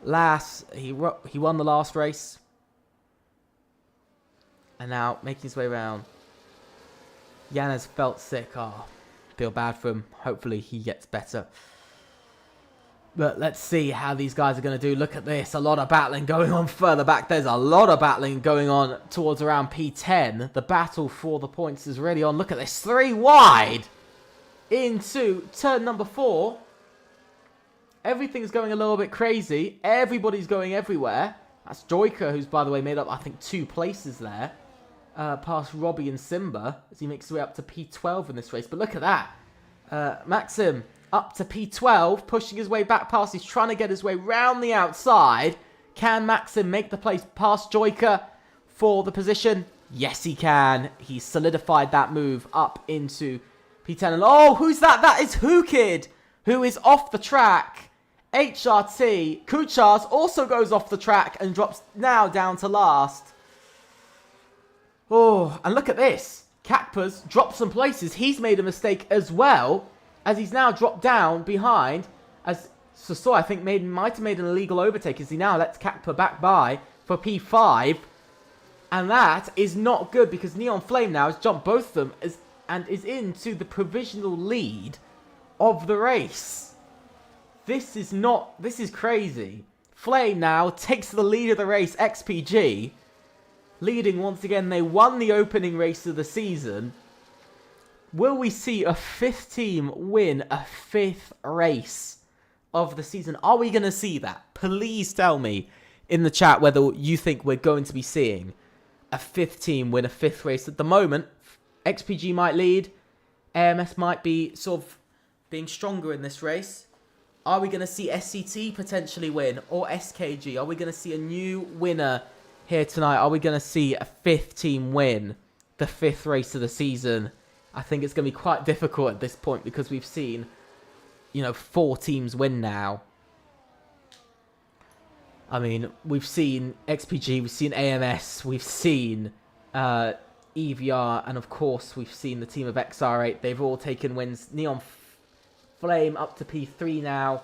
he won the last race. And now making his way around. Jan has felt sick. Oh, feel bad for him. Hopefully he gets better. But let's see how these guys are going to do. Look at this. A lot of battling going on further back. There's a lot of battling going on towards around P10. The battle for the points is really on. Look at this. 3 wide into turn number 4. Everything's going a little bit crazy. Everybody's going everywhere. That's Joyka, who's, by the way, made up, I think, 2 places there. Past Robbie and Simba as he makes his way up to P12 in this race. But look at that. Maxim up to P12, pushing his way back past. He's trying to get his way round the outside. Can Maxim make the place past Joyka for the position? Yes, he can. He solidified that move up into P10. And oh, who's that? That is Who Kid, who is off the track. HRT. Kuchars also goes off the track and drops now down to last. Oh, and look at this. Kakpa's dropped some places. He's made a mistake as well, as he's now dropped down behind, as Sosoi, I think, might have made an illegal overtake, as he now lets Kakpa back by for P5. And that is not good, because Neon Flame now has jumped both of them and is into the provisional lead of the race. This is crazy. Flame now takes the lead of the race, XPG. Leading once again. They won the opening race of the season. Will we see a 5th team win a 5th race of the season? Are we going to see that? Please tell me in the chat whether you think we're going to be seeing a 5th team win a 5th race. At the moment, XPG might lead. AMS might be sort of being stronger in this race. Are we going to see SCT potentially win? Or SKG? Are we going to see a new winner here tonight? Are we going to see a 5th team win the 5th race of the season? I think it's going to be quite difficult at this point, because we've seen, 4 teams win now. I mean, we've seen XPG, we've seen AMS, we've seen EVR, and of course we've seen the team of XR8. They've all taken wins. Neon Flame up to P3 now.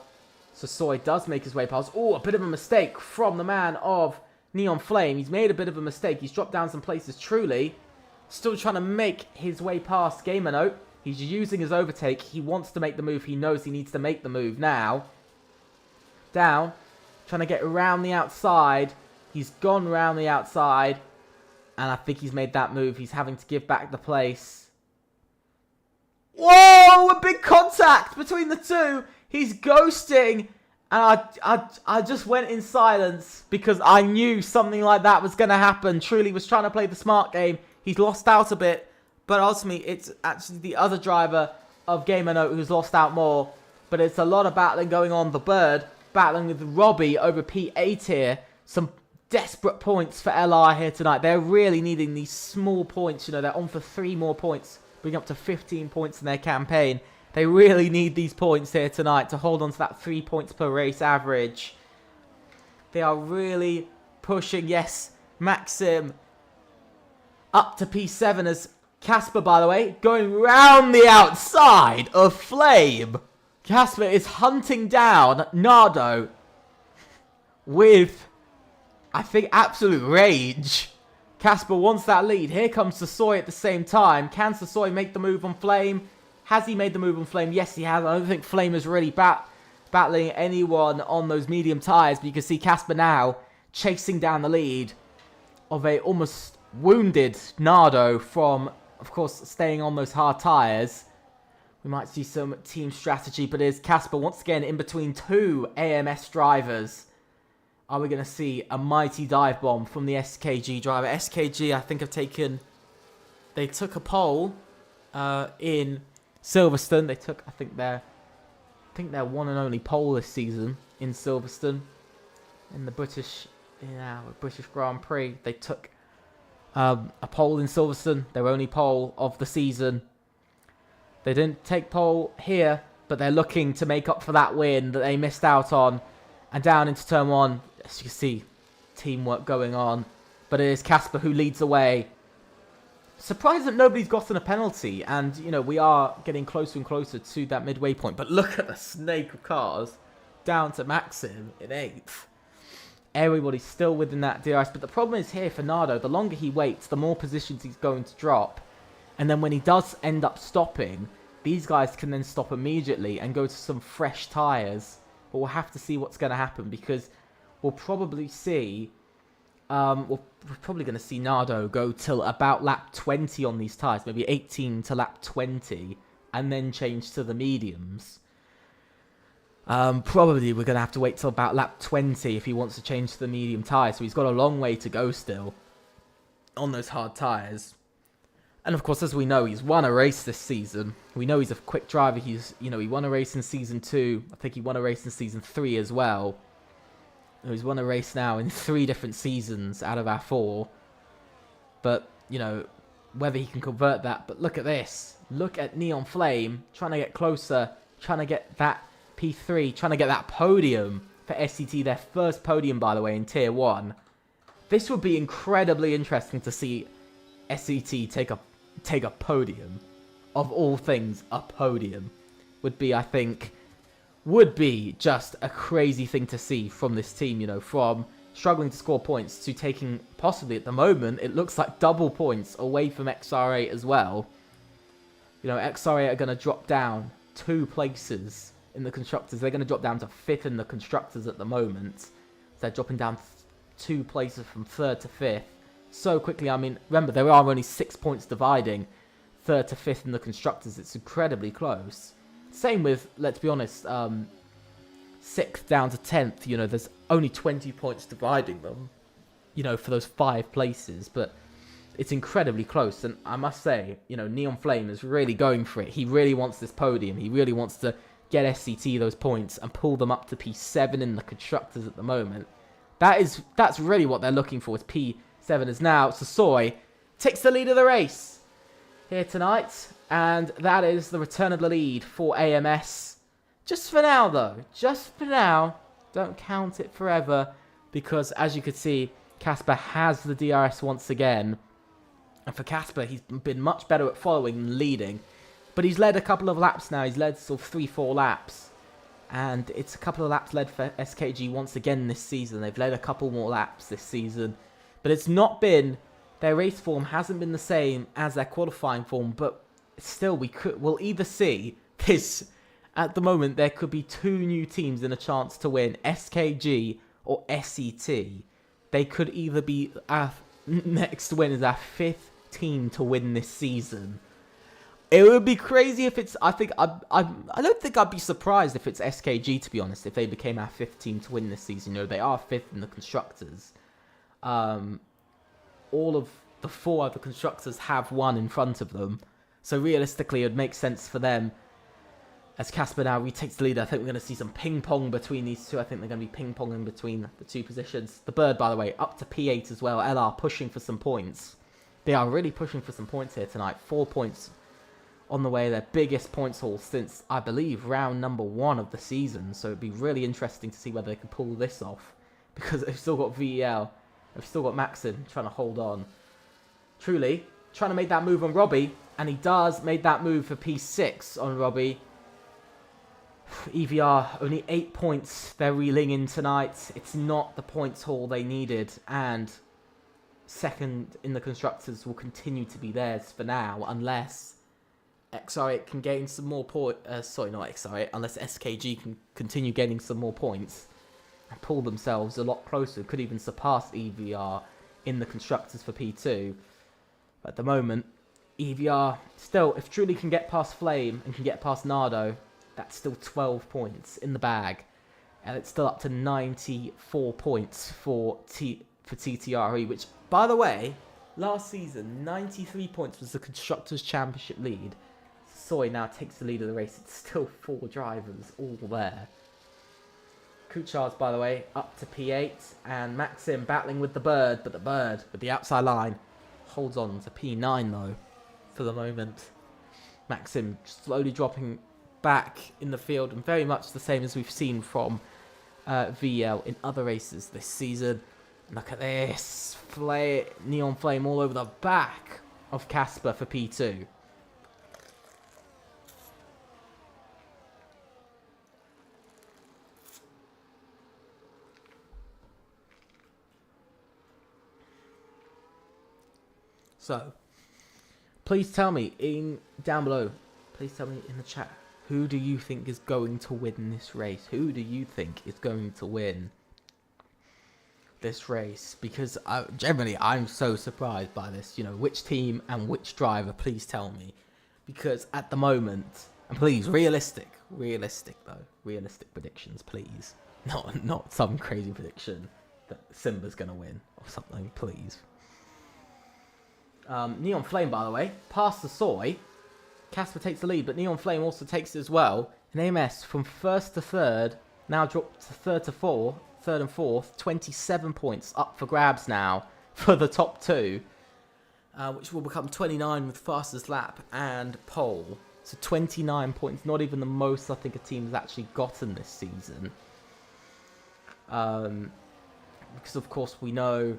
Sosoi does make his way past. Oh, a bit of a mistake from the man of Neon Flame. He's made a bit of a mistake. He's dropped down some places, truly. Still trying to make his way past Gamer Note. He's using his overtake. He wants to make the move. He knows he needs to make the move now. Down. Trying to get around the outside. He's gone around the outside. And I think he's made that move. He's having to give back the place. Whoa! A big contact between the 2. He's ghosting. And I just went in silence, because I knew something like that was going to happen. Truly was trying to play the smart game. He's lost out a bit. But ultimately, it's actually the other driver of Gamer Note who's lost out more. But it's a lot of battling going on. The Bird battling with Robbie over P8 here. Some desperate points for LR here tonight. They're really needing these small points. You know, they're on for 3 more points, bringing up to 15 points in their campaign. They really need these points here tonight to hold on to that 3 points per race average. They are really pushing. Yes, Maxim up to P7 as Casper, by the way, going round the outside of Flame. Casper is hunting down Nardo with, I think, absolute rage. Casper wants that lead. Here comes Sasoi at the same time. Can Sasoi make the move on Flame? Has he made the move on Flame? Yes, he has. I don't think Flame is really battling anyone on those medium tyres. But you can see Casper now chasing down the lead of a almost wounded Nardo from, of course, staying on those hard tyres. We might see some team strategy, but it is Casper once again in between 2 AMS drivers. Are we going to see a mighty dive bomb from the SKG driver? SKG, I think, they took a pole in Silverstone. They took, I think, their one and only pole this season in Silverstone. In the British Grand Prix, they took a pole in Silverstone. Their only pole of the season. They didn't take pole here, but they're looking to make up for that win that they missed out on. And down into turn 1, as you can see, teamwork going on. But it is Casper who leads the way. Surprised that nobody's gotten a penalty. And, you know, we are getting closer and closer to that midway point. But look at the snake of cars down to Maxim in 8th. Everybody's still within that DRS. But the problem is here for Nardo, the longer he waits, the more positions he's going to drop. And then when he does end up stopping, these guys can then stop immediately and go to some fresh tyres. But we'll have to see what's going to happen, because we'll probably see, we're probably going to see Nardo go till about lap 20 on these tyres, maybe 18 to lap 20, and then change to the mediums. Probably we're going to have to wait till about lap 20 if he wants to change to the medium tyres, so he's got a long way to go still on those hard tyres. And of course, as we know, he's won a race this season. We know he's a quick driver. He won a race in Season 2. I think he won a race in Season 3 as well. He's won a race now in 3 different seasons out of our 4. But, you know, whether he can convert that. But look at this. Look at Neon Flame trying to get closer, trying to get that P3, trying to get that podium for SCT. Their first podium, by the way, in Tier 1. This would be incredibly interesting to see SCT take a podium. Of all things, a podium would be, I think, just a crazy thing to see from this team, you know, from struggling to score points to taking, possibly at the moment, it looks like double points away from XR8 as well. You know, XR8 are going to drop down 2 places in the Constructors. They're going to drop down to 5th in the Constructors at the moment. They're dropping down 2 places from 3rd to 5th. So quickly. I mean, remember, there are only 6 points dividing 3rd to 5th in the Constructors. It's incredibly close. Same with, let's be honest, 6th down to 10th. You know, there's only 20 points dividing them, you know, for those 5 places. But it's incredibly close. And I must say, you know, Neon Flame is really going for it. He really wants this podium. He really wants to get SCT those points and pull them up to P7 in the Constructors at the moment. That's really what they're looking for, is P7 is now. Sasoi takes the lead of the race here tonight, and that is the return of the lead for AMS. Just for now, though. Just for now. Don't count it forever, because as you can see, Casper has the DRS once again. And for Casper, he's been much better at following than leading. But he's led a couple of laps now. He's led sort of 3-4 laps. And it's a couple of laps led for SKG once again this season. They've led a couple more laps this season. But it's not been, their race form hasn't been the same as their qualifying form. But still, we'll either see this, at the moment, there could be 2 new teams in a chance to win, SKG or SET. They could either be, our next win is our 5th team to win this season. It would be crazy if it's, I don't think I'd be surprised if it's SKG, to be honest, if they became our 5th team to win this season. You know, they are 5th in the Constructors. All of the 4 other Constructors have 1 in front of them. So realistically, it would make sense for them As Casper now retakes the lead, I think we're going to see some ping-pong between these two. I think they're going to be ping-ponging between the two positions. The Bird, by the way, up to P8 as well. LR pushing for some points. They are really pushing for some points here tonight. 4 points on the way. Their biggest points haul since, I believe, round number 1 of the season. So it'd be really interesting to see whether they can pull this off. Because they've still got VEL. They've still got Maxim trying to hold on. Truly, trying to make that move on Robbie. And he does make that move for P6 on Robbie. EVR, only 8 points they're reeling in tonight. It's not the points haul they needed. And second in the Constructors will continue to be theirs for now. Unless XR8 can gain some more points. Sorry, not XR8. Unless SKG can continue gaining some more points. And pull themselves a lot closer. Could even surpass EVR in the Constructors for P2. But at the moment, EVR still, if Truly can get past Flame and can get past Nardo, that's still 12 points in the bag. And it's still up to 94 points for TTRE, which, by the way, last season, 93 points was the Constructors' Championship lead. Soy now takes the lead of the race. It's still 4 drivers all there. Kuchar's, by the way, up to P8. And Maxim battling with the Bird, but the Bird, with the outside line, holds on to P9, though, for the moment. Maxim slowly dropping back in the field, and very much the same as we've seen from VL in other races this season. Look at this. Neon Flame all over the back of Casper for P2. So, please tell me down below, please tell me in the chat, who do you think is going to win this race? Who do you think is going to win this race? Because generally, I'm so surprised by this. You know, which team and which driver, please tell me. Because at the moment, and please, realistic though. Realistic predictions, please. Not some crazy prediction that Simba's going to win or something, please. Neon Flame, by the way, past the Soy. Casper takes the lead, but Neon Flame also takes it as well. And AMS from first to third, now dropped to third and fourth, 27 points up for grabs now for the top 2, which will become 29 with fastest lap and pole. So 29 points, not even the most I think a team has actually gotten this season. Because of course we know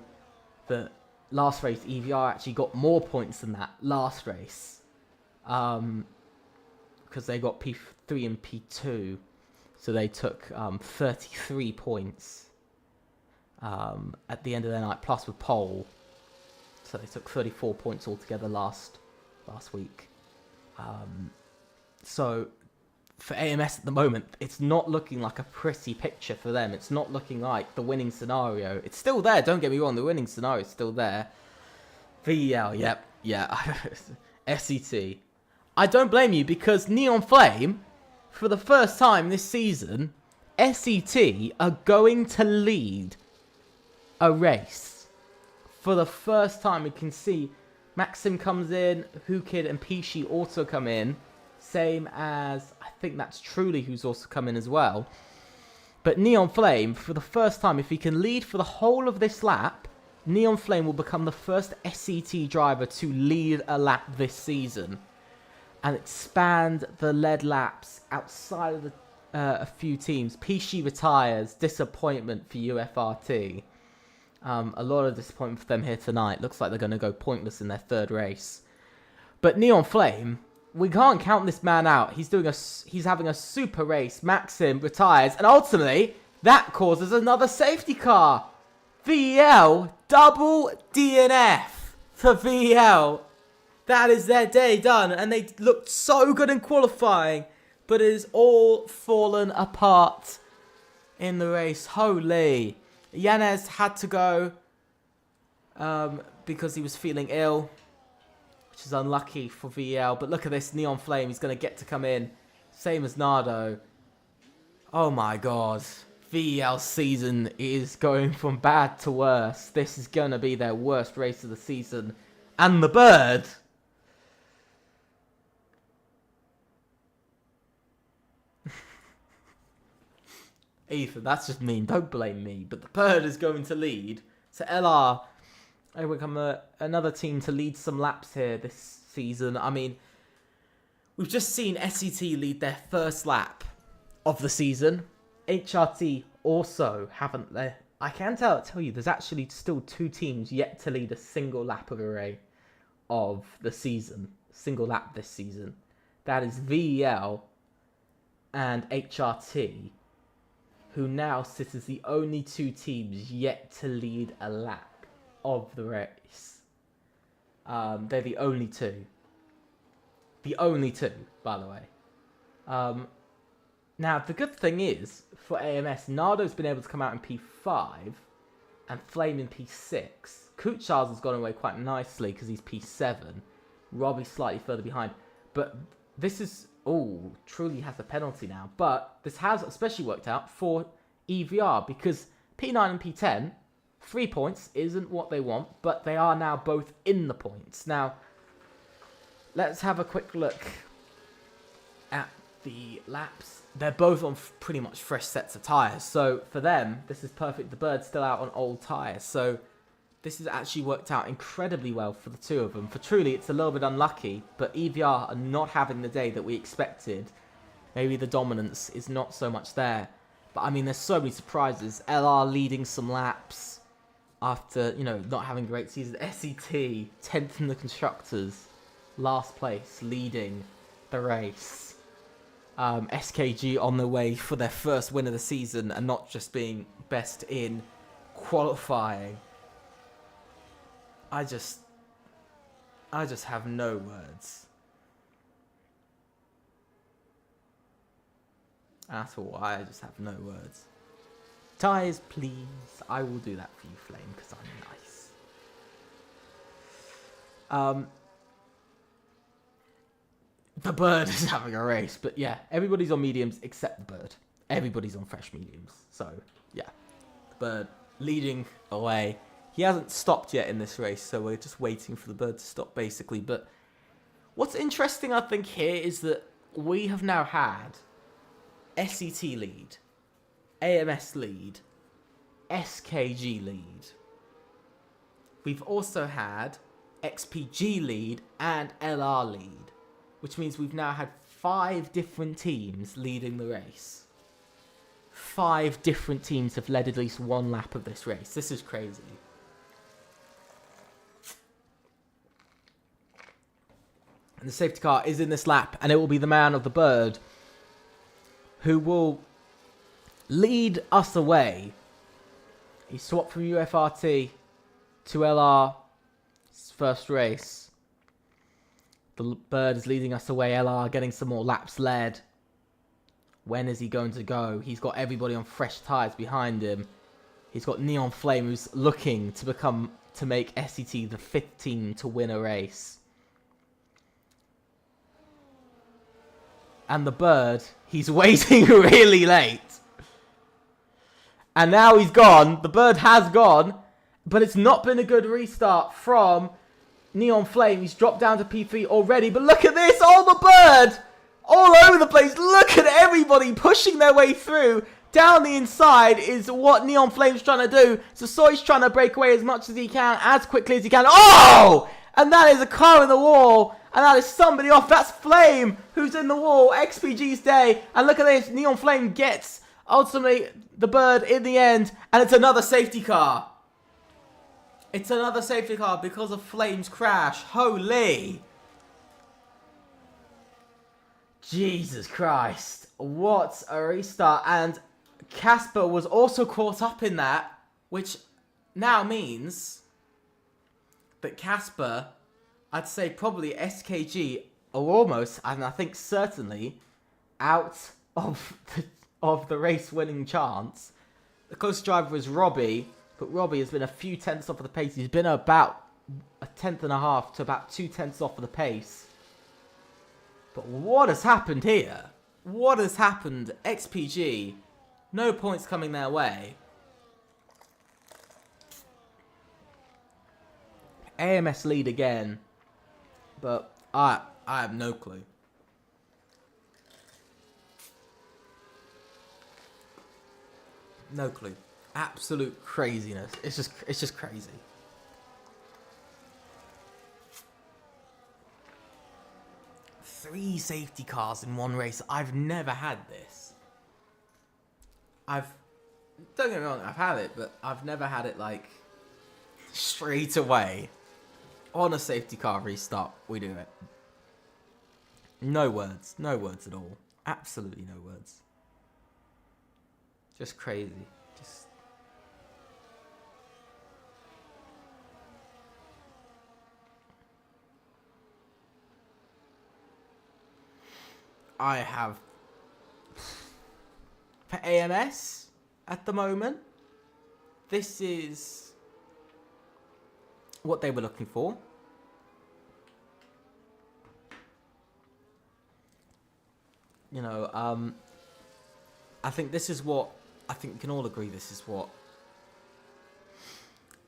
that last race EVR actually got more points than that last race. Because they got P3 and P2, so they took 33 points at the end of the night, plus with pole, so they took 34 points altogether last week. So for AMS at the moment, it's not looking like a pretty picture for them. It's not looking like the winning scenario. It's still there, don't get me wrong, the winning scenario is still there. VEL, yep, yeah. SET. I don't blame you, because Neon Flame, for the first time this season, SET are going to lead a race. For the first time, we can see Maxim comes in, Hukid and Pishi also come in. Same as, I think that's Truly who's also come in as well. But Neon Flame, for the first time, if he can lead for the whole of this lap, Neon Flame will become the first SET driver to lead a lap this season. And expand the lead laps outside of a few teams. Pishi retires. Disappointment for UFRT. A lot of disappointment for them here tonight. Looks like they're going to go pointless in their third race. But Neon Flame, we can't count this man out. He's having a super race. Maxim retires, and ultimately that causes another safety car. VEL double DNF for VEL. That is their day done, and they looked so good in qualifying, but it has all fallen apart in the race. Holy. Yanez had to go because he was feeling ill, which is unlucky for VEL. But look at this, Neon Flame, he's going to get to come in. Same as Nardo. Oh my god. VEL season is going from bad to worse. This is going to be their worst race of the season. And the Bird... Ethan, that's just mean. Don't blame me. But the bird is going to lead. So LR, they become another team to lead some laps here this season. I mean, we've just seen SET lead their first lap of the season. HRT also haven't. I can tell you, there's actually still 2 teams yet to lead a single lap of array of the season. Single lap this season. That is VEL and HRT, who now sit as the only 2 teams yet to lead a lap of the race. They're the only 2. The only 2, by the way. Now, the good thing is, for AMS, Nardo's been able to come out in P5 and Flame in P6. Kuchar's has gone away quite nicely because he's P7. Robbie's slightly further behind. But this is... Oh, Truly has a penalty now. But this has especially worked out for EVR because P9 and P10, 3 points isn't what they want, but they are now both in the points. Now, let's have a quick look at the laps. They're both on pretty much fresh sets of tyres. So for them, this is perfect. The bird's still out on old tyres. So this has actually worked out incredibly well for the 2 of them. For Truly, it's a little bit unlucky, but EVR are not having the day that we expected. Maybe the dominance is not so much there. But I mean, there's so many surprises. LR leading some laps after, you know, not having a great season. SET, 10th in the Constructors. Last place, leading the race. SKG on the way for their first win of the season and not just being best in qualifying. I just have no words. That's all. I just have no words. Tyres, please. I will do that for you, Flame, because I'm nice. The bird is having a race, but yeah, everybody's on mediums except the bird. Everybody's on fresh mediums. So, yeah, the bird leading away. He hasn't stopped yet in this race, so we're just waiting for the bird to stop, basically. But what's interesting, I think, here is that we have now had SET lead, AMS lead, SKG lead. We've also had XPG lead and LR lead, which means we've now had 5 different teams leading the race. 5 different teams have led at least 1 lap of this race. This is crazy. And the safety car is in this lap, and it will be the man of the bird who will lead us away. He swapped from UFRT to LR's first race. The bird is leading us away. LR getting some more laps led. When is he going to go? He's got everybody on fresh tyres behind him. He's got Neon Flame, who's looking to make SET the 5th team to win a race. And the bird, he's waiting really late. And now he's gone. The bird has gone. But it's not been a good restart from Neon Flame. He's dropped down to P3 already. But look at this. Oh, the bird. All over the place. Look at everybody pushing their way through. Down the inside is what Neon Flame's trying to do. So Soy's trying to break away as much as he can, as quickly as he can. Oh! And that is a car in the wall. And that is somebody off. That's Flame, who's in the wall. XPG's day. And look at this. Neon Flame gets, ultimately, the bird in the end. And it's another safety car. It's another safety car because of Flame's crash. Holy. Jesus Christ. What a restart. And Casper was also caught up in that, which now means that Casper, I'd say probably SKG, are almost, and I think certainly, out of the race-winning chance. The close driver is Robbie, but Robbie has been a few tenths off of the pace. He's been about a tenth and a half to about 2 tenths off of the pace. But what has happened here? What has happened? XPG, no points coming their way. AMS lead again, but I have no clue. No clue. Absolute craziness. It's just crazy. Three safety cars in one race. I've never had this. Don't get me wrong, I've had it, but I've never had it like straight away on a safety car restart. We do it. No words at all. Absolutely no words. Just crazy. Just I have for AMS at the moment. This is what they were looking for. You know, I think this is what I think we can all agree. This is what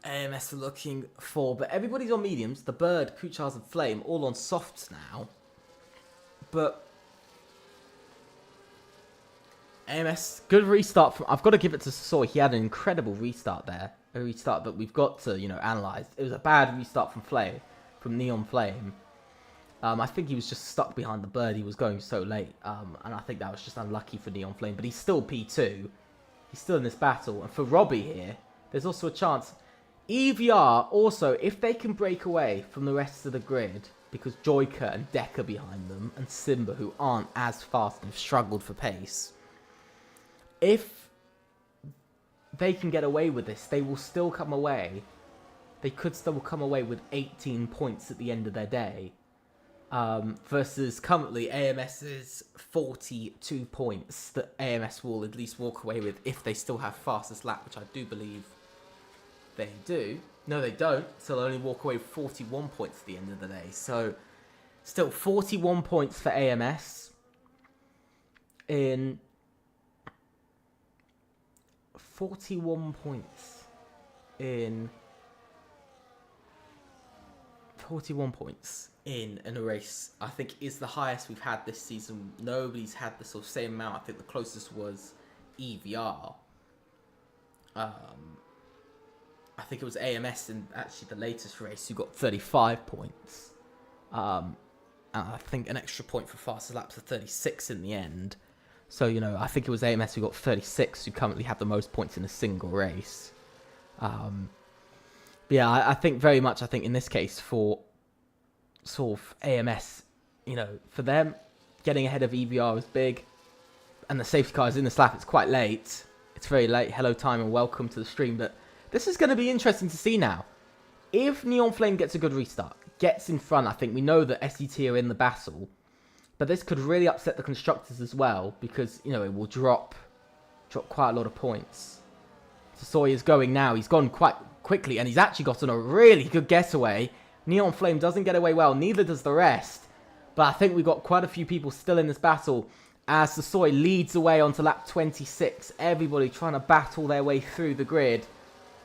AMS are looking for. But everybody's on mediums. The Bird, Kuchars, and Flame all on softs now. But AMS, good restart from. I've got to give it to Soy. He had an incredible restart there. A restart that we've got to, analyze. It was a bad restart from Neon Flame. I think he was just stuck behind the Bird. He was going so late. And I think that was just unlucky for Neon Flame. But he's still P2. He's still in this battle. And for Robbie here, there's also a chance. EVR also, if they can break away from the rest of the grid, because Joyka and Deck are behind them, and Simba, who aren't as fast and have struggled for pace, if they can get away with this, they will still come away. They could still come away with 18 points at the end of their day. Versus currently AMS's 42 points that AMS will at least walk away with if they still have fastest lap, which I do believe they do. No, they don't. So they'll only walk away with 41 points at the end of the day. So still 41 points for AMS in 41 points in 41 points in a race, I think, is the highest we've had this season. Nobody's had the sort of same amount. I think the closest was EVR. I think it was AMS in actually the latest race who got 35 points. And I think an extra point for fastest laps of 36 in the end. So, I think it was AMS who got 36, who currently have the most points in a single race. But yeah, I think very much, in this case for sort of AMS, for them, getting ahead of EVR is big. And the safety car is in this lap. It's quite late. It's very late. Hello, time, and welcome to the stream. But this is going to be interesting to see now. If Neon Flame gets a good restart, gets in front, I think we know that SET are in the battle. But this could really upset the constructors as well, because, it will drop quite a lot of points. So Sawyer's going now. He's gone quite quickly, and he's actually gotten a really good getaway. Neon Flame doesn't get away well, neither does the rest. But I think we've got quite a few people still in this battle as the Soy leads away onto lap 26. Everybody trying to battle their way through the grid.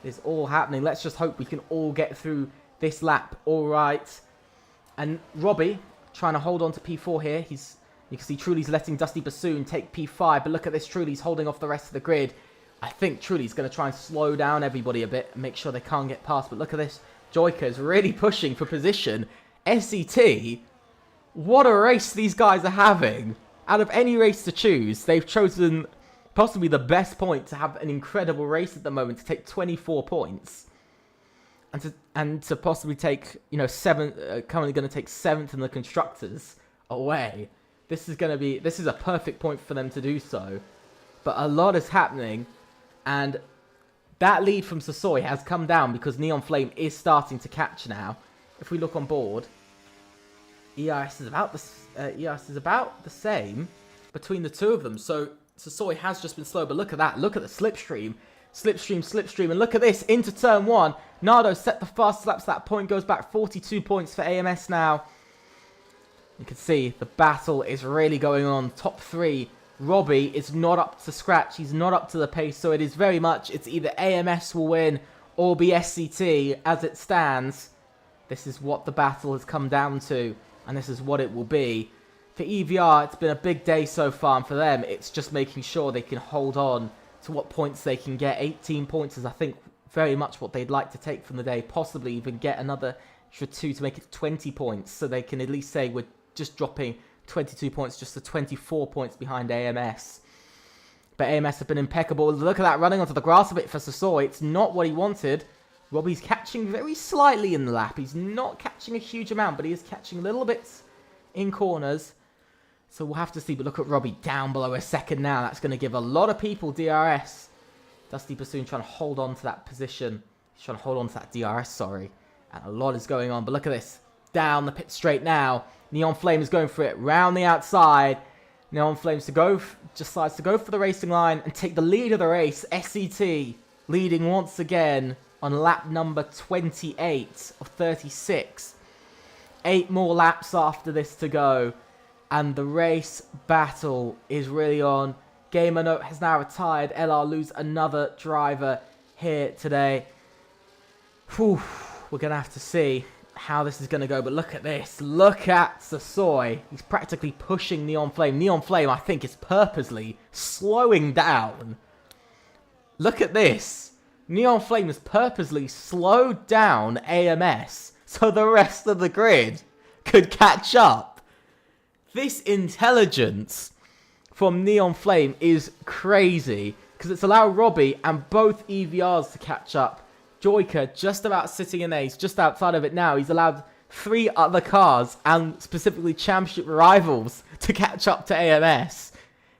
It's all happening. Let's just hope we can all get through this lap all right. And Robbie trying to hold on to P4 here. You can see Truly's letting Dusty Bassoon take P5. But look at this. Truly's holding off the rest of the grid. I think Truly's going to try and slow down everybody a bit and make sure they can't get past. But look at this. Joyka is really pushing for position. SET, what a race these guys are having. Out of any race to choose, they've chosen possibly the best point to have an incredible race at the moment, to take 24 points. And to possibly take, currently going to take 7th in the constructors away. This is a perfect point for them to do so. But a lot is happening. And that lead from Sasoy has come down because Neon Flame is starting to catch now. If we look on board, ERS is about the same between the two of them. So Sasoy has just been slow, but look at that. Look at the slipstream. Slipstream. And look at this. Into turn 1. Nardo set the fastest laps. That point goes back 42 points for AMS now. You can see the battle is really going on. Top 3. Robbie is not up to scratch. He's not up to the pace. So it is very much, it's either AMS will win or be SCT as it stands. This is what the battle has come down to. And this is what it will be. For EVR, it's been a big day so far. And for them, it's just making sure they can hold on to what points they can get. 18 points is, I think, very much what they'd like to take from the day. Possibly even get another extra 2 to make it 20 points. So they can at least say we're just dropping 22 points just to 24 points behind AMS. But AMS have been impeccable. Look at that, running onto the grass a bit for Sasoi. It's not what he wanted. Robbie's catching very slightly in the lap. He's not catching a huge amount, but he is catching little bits in corners. So we'll have to see. But look at Robbie down below a second now. That's going to give a lot of people DRS. Dusty Bassoon trying to hold on to that position. He's trying to hold on to that DRS, sorry. And a lot is going on. But look at this. Down the pit straight now. Neon Flame is going for it. Round the outside. Neon Flames decides to go for the racing line and take the lead of the race. SCT leading once again on lap number 28 of 36. 8 more laps after this to go. And the race battle is really on. Gamer Note has now retired. LR lose another driver here today. Whew, we're going to have to see how this is going to go. But look at this. Look at Sasoi. He's practically pushing Neon Flame. Neon Flame, I think, is purposely slowing down. Look at this. Neon Flame has purposely slowed down AMS so the rest of the grid could catch up. This intelligence from Neon Flame is crazy because it's allowed Robbie and both EVRs to catch up. Joyka just about sitting in Ace, just outside of it now. He's allowed 3 other cars and specifically championship rivals to catch up to AMS.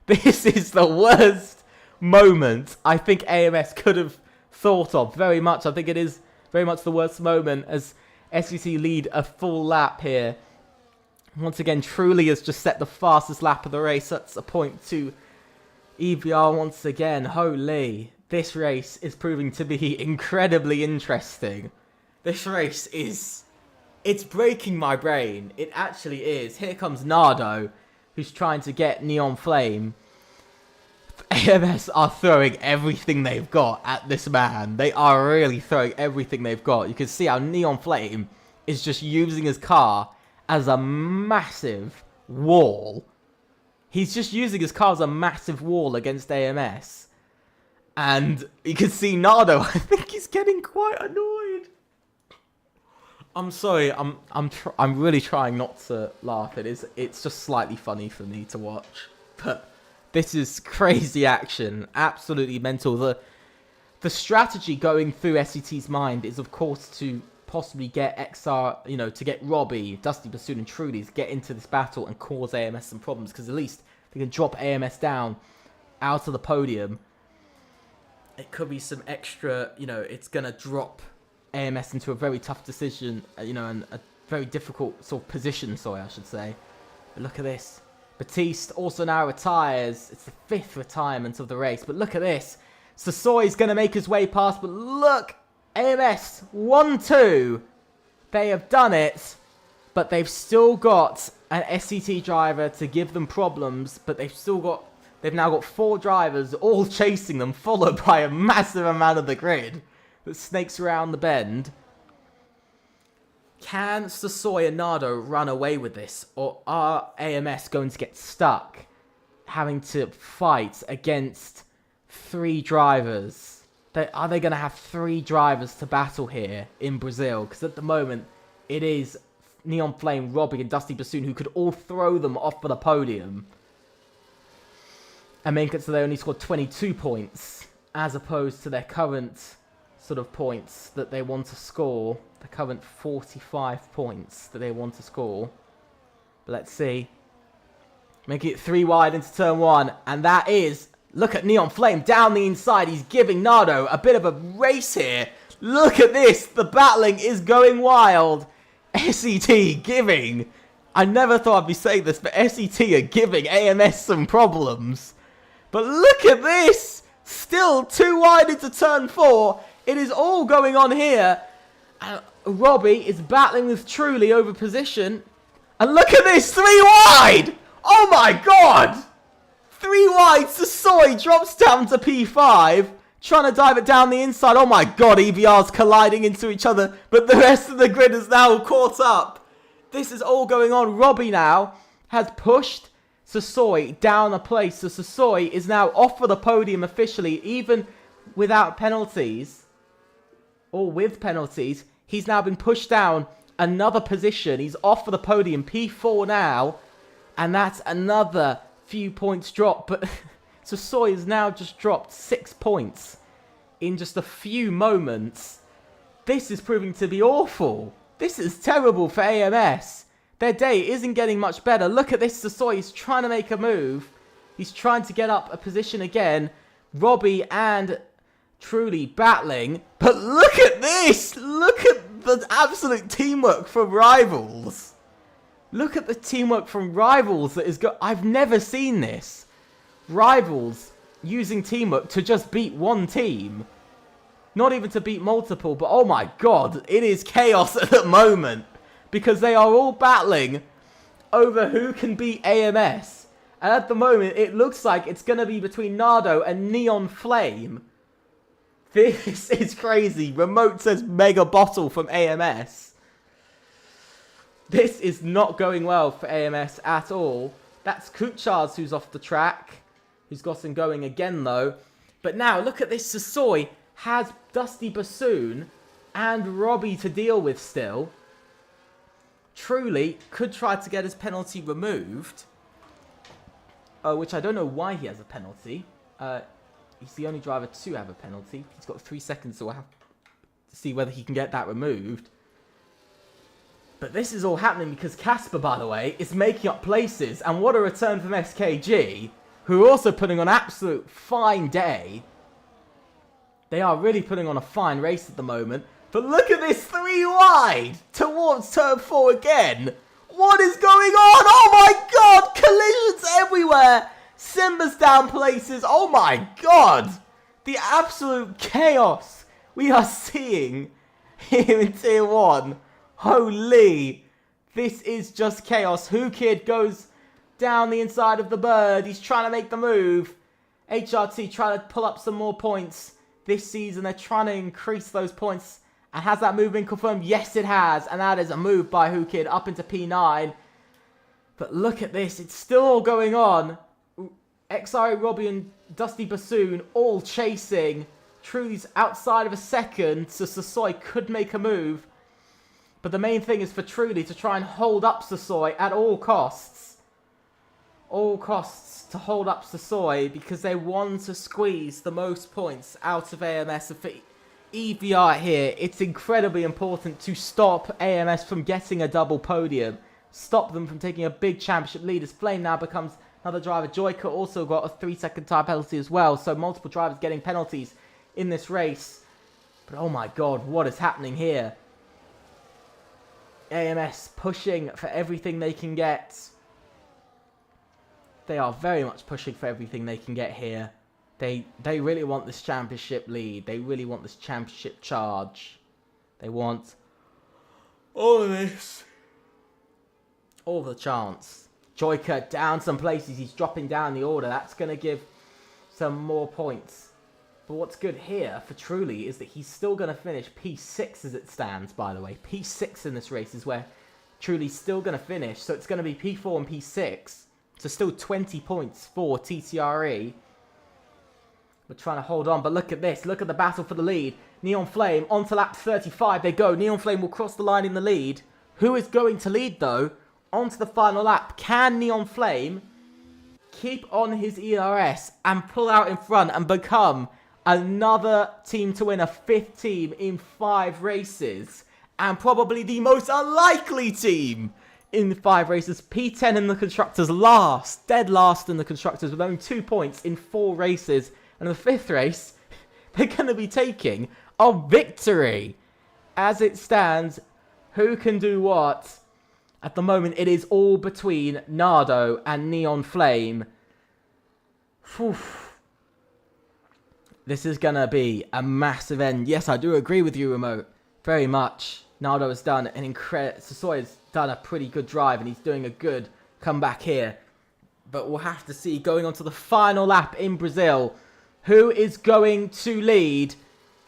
This is the worst moment I think AMS could have thought of. Very much. I think it is very much the worst moment as SVC lead a full lap here. Once again, Truly has just set the fastest lap of the race. That's a point to EVR once again. Holy. This race is proving to be incredibly interesting. This race is... It's breaking my brain. It actually is. Here comes Nardo, who's trying to get Neon Flame. AMS are throwing everything they've got at this man. They are really throwing everything they've got. You can see how Neon Flame is just using his car as a massive wall. He's just using his car as a massive wall against AMS. And you can see Nardo, I think he's getting quite annoyed. I'm sorry, I'm really trying not to laugh. It's just slightly funny for me to watch. But this is crazy action, absolutely mental. The strategy going through SCT's mind is, of course, to possibly get XR, to get Robbie, Dusty Bassoon and Trudy to get into this battle and cause AMS some problems. Because at least they can drop AMS down out of the podium. It could be some extra, it's going to drop AMS into a very tough decision, and a very difficult sort of position, I should say. But look at this. Batiste also now retires. It's the 5th retirement of the race. But look at this. Sasoi's going to make his way past, but look, AMS 1-2. They have done it, but they've still got an SCT driver to give them problems, but they've now got 4 drivers all chasing them, followed by a massive amount of the grid that snakes around the bend. Can Sasoi and Nardo run away with this? Or are AMS going to get stuck having to fight against 3 drivers? Are they going to have 3 drivers to battle here in Brazil? Because at the moment, it is Neon Flame, Robbie and Dusty Bassoon who could all throw them off of the podium. And make it so they only scored 22 points, as opposed to their current sort of points that they want to score. The current 45 points that they want to score. But let's see. Make it 3 wide into turn 1. And that is, look at Neon Flame down the inside. He's giving Nardo a bit of a race here. Look at this. The battling is going wild. SCT giving. I never thought I'd be saying this, but SCT are giving AMS some problems. But look at this! Still 2 wide into turn 4. It is all going on here. Robbie is battling with Truly over position. And look at this! 3 wide! Oh my god! 3 wide, Sasoi drops down to P5. Trying to dive it down the inside. Oh my god, EVR's colliding into each other. But the rest of the grid is now caught up. This is all going on. Robbie now has pushed Sasoi down a place. So Sasoi is now off for the podium officially, even without penalties. Or with penalties. He's now been pushed down another position. He's off for the podium. P4 now. And that's another few points drop. But Sasoi has now just dropped 6 points in just a few moments. This is proving to be awful. This is terrible for AMS. Their day isn't getting much better. Look at this Sasoi. He's trying to make a move. He's trying to get up a position again. Robbie and Truly battling. But look at this. Look at the absolute teamwork from Rivals. Look at the teamwork from Rivals that is I've never seen this. Rivals using teamwork to just beat one team. Not even to beat multiple, but oh my god, it is chaos at the moment. Because they are all battling over who can beat AMS. And at the moment, it looks like it's going to be between Nardo and Neon Flame. This is crazy. Remote says Mega Bottle from AMS. This is not going well for AMS at all. That's Kuchars who's off the track. Who's got him going again though. But now, look at this. Sasoi has Dusty Bassoon and Robbie to deal with still. Truly could try to get his penalty removed. Which I don't know why he has a penalty. He's the only driver to have a penalty. He's got 3 seconds to see whether he can get that removed. But this is all happening because Casper, by the way, is making up places. And what a return from SKG, who are also putting on an absolute fine day. They are really putting on a fine race at the moment. But look at this 3 wide towards turn 4 again. What is going on? Oh my god! Collisions everywhere! Simba's down places. Oh my god! The absolute chaos we are seeing here in Tier 1. Holy! This is just chaos. Who Kid goes down the inside of the bird. He's trying to make the move. HRT trying to pull up some more points this season. They're trying to increase those points. And has that move been confirmed? Yes, it has. And that is a move by Who Kid up into P9. But look at this. It's still all going on. XRA, Robbie and Dusty Bassoon all chasing. Truly's outside of a second. So Sasoi could make a move. But the main thing is for Truly to try and hold up Sasoi at all costs. All costs to hold up Sasoi because they want to squeeze the most points out of AMS. And for EVR here, it's incredibly important to stop AMS from getting a double podium. Stop them from taking a big championship lead as Flame now becomes another driver. Joyka also got a 3-second time penalty as well. So multiple drivers getting penalties in this race. But oh my god, what is happening here? AMS pushing for everything they can get. They are very much pushing for everything they can get here. They really want this championship lead. They really want this championship charge. They want all of this. All the chance. Joyka down some places. He's dropping down the order. That's going to give some more points. But what's good here for Truly is that he's still going to finish P6 as it stands, by the way. P6 in this race is where Truly's still going to finish. So it's going to be P4 and P6. So still 20 points for TTRE. We're trying to hold on. But look at this. Look at the battle for the lead. Neon Flame onto lap 35. They go. Neon Flame will cross the line in the lead. Who is going to lead, though, onto the final lap? Can Neon Flame keep on his ERS and pull out in front and become another team to win, a 5th team in 5 races, and probably the most unlikely team in 5 races? P10 in the Constructors, dead last in the Constructors with only 2 points in 4 races. And in the 5th race, they're going to be taking a victory. As it stands, who can do what? At the moment, it is all between Nardo and Neon Flame. Whew. This is going to be a massive end. Yes, I do agree with you, Remote. Very much. Nardo has done an incredible... Sasoi has done a pretty good drive, and he's doing a good comeback here. But we'll have to see, going on to the final lap in Brazil, who is going to lead?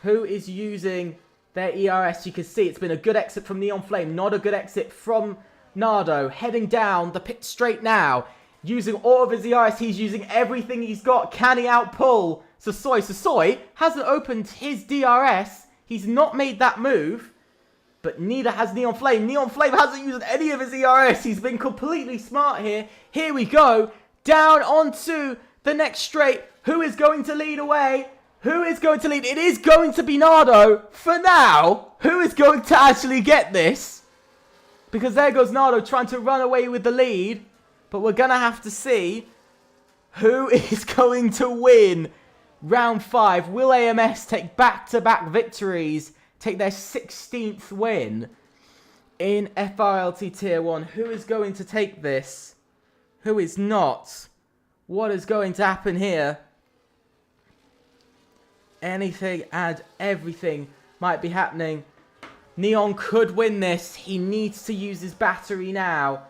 Who is using their ERS? You can see it's been a good exit from Neon Flame, not a good exit from Nardo. Heading down the pit straight now. Using all of his DRS, he's using everything he's got. Can he outpull Sasoi? Sasoi hasn't opened his DRS. He's not made that move. But neither has Neon Flame. Neon Flame hasn't used any of his DRS. He's been completely smart here. Here we go. Down onto the next straight. Who is going to lead away? Who is going to lead? It is going to be Nardo. For now, who is going to actually get this? Because there goes Nardo trying to run away with the lead. But we're going to have to see who is going to win round 5. Will AMS take back-to-back victories? Take their 16th win in FRLT Tier 1. Who is going to take this? Who is not? What is going to happen here? Anything and everything might be happening. Neon could win this. He needs to use his battery now.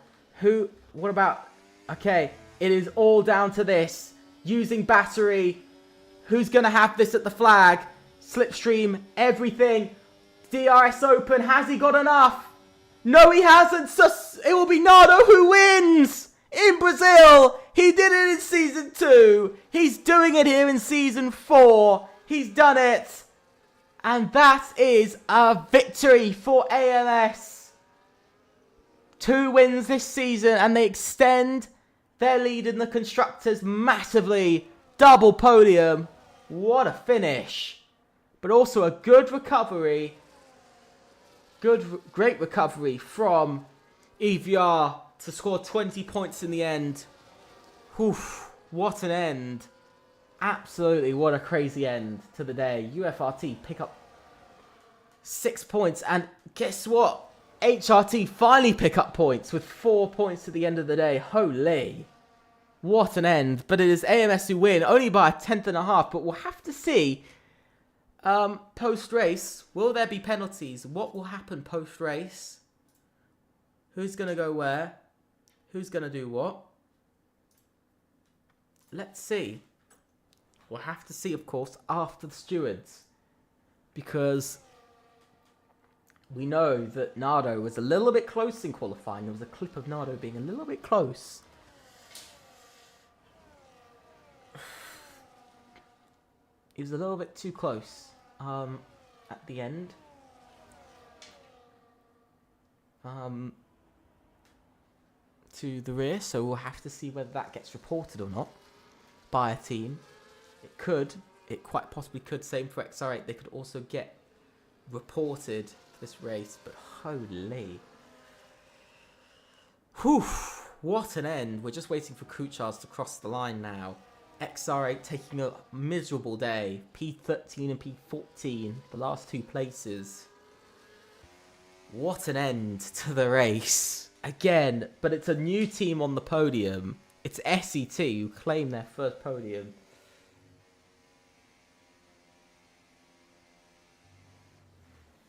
What about... Okay, it is all down to this. Using battery. Who's going to have this at the flag? Slipstream, everything. DRS open. Has he got enough? No, he hasn't. So it will be Nardo who wins in Brazil. He did it in Season 2. He's doing it here in Season 4. He's done it. And that is a victory for AMS. 2 wins this season and they extend their lead in the Constructors massively. Double podium. What a finish. But also a good recovery. Great recovery from EVR to score 20 points in the end. Oof, what an end. Absolutely, what a crazy end to the day. UFRT pick up 6 points. And guess what? HRT finally pick up points with 4 points at the end of the day. Holy. What an end. But it is AMS who win, only by a 10.5. But we'll have to see post-race. Will there be penalties? What will happen post-race? Who's going to go where? Who's going to do what? Let's see. We'll have to see, of course, after the stewards. Because we know that Nardo was a little bit close in qualifying. There was a clip of Nardo being a little bit close. He was a little bit too close at the end. To the rear. So we'll have to see whether that gets reported or not by a team. It could. It quite possibly could. Same for XR8. They could also get reported for this race. But holy. Whew. What an end. We're just waiting for Kuchars to cross the line now. XR8 taking a miserable day. P13 and P14. The last 2 places. What an end to the race. Again, but it's a new team on the podium. It's SET who claim their first podium.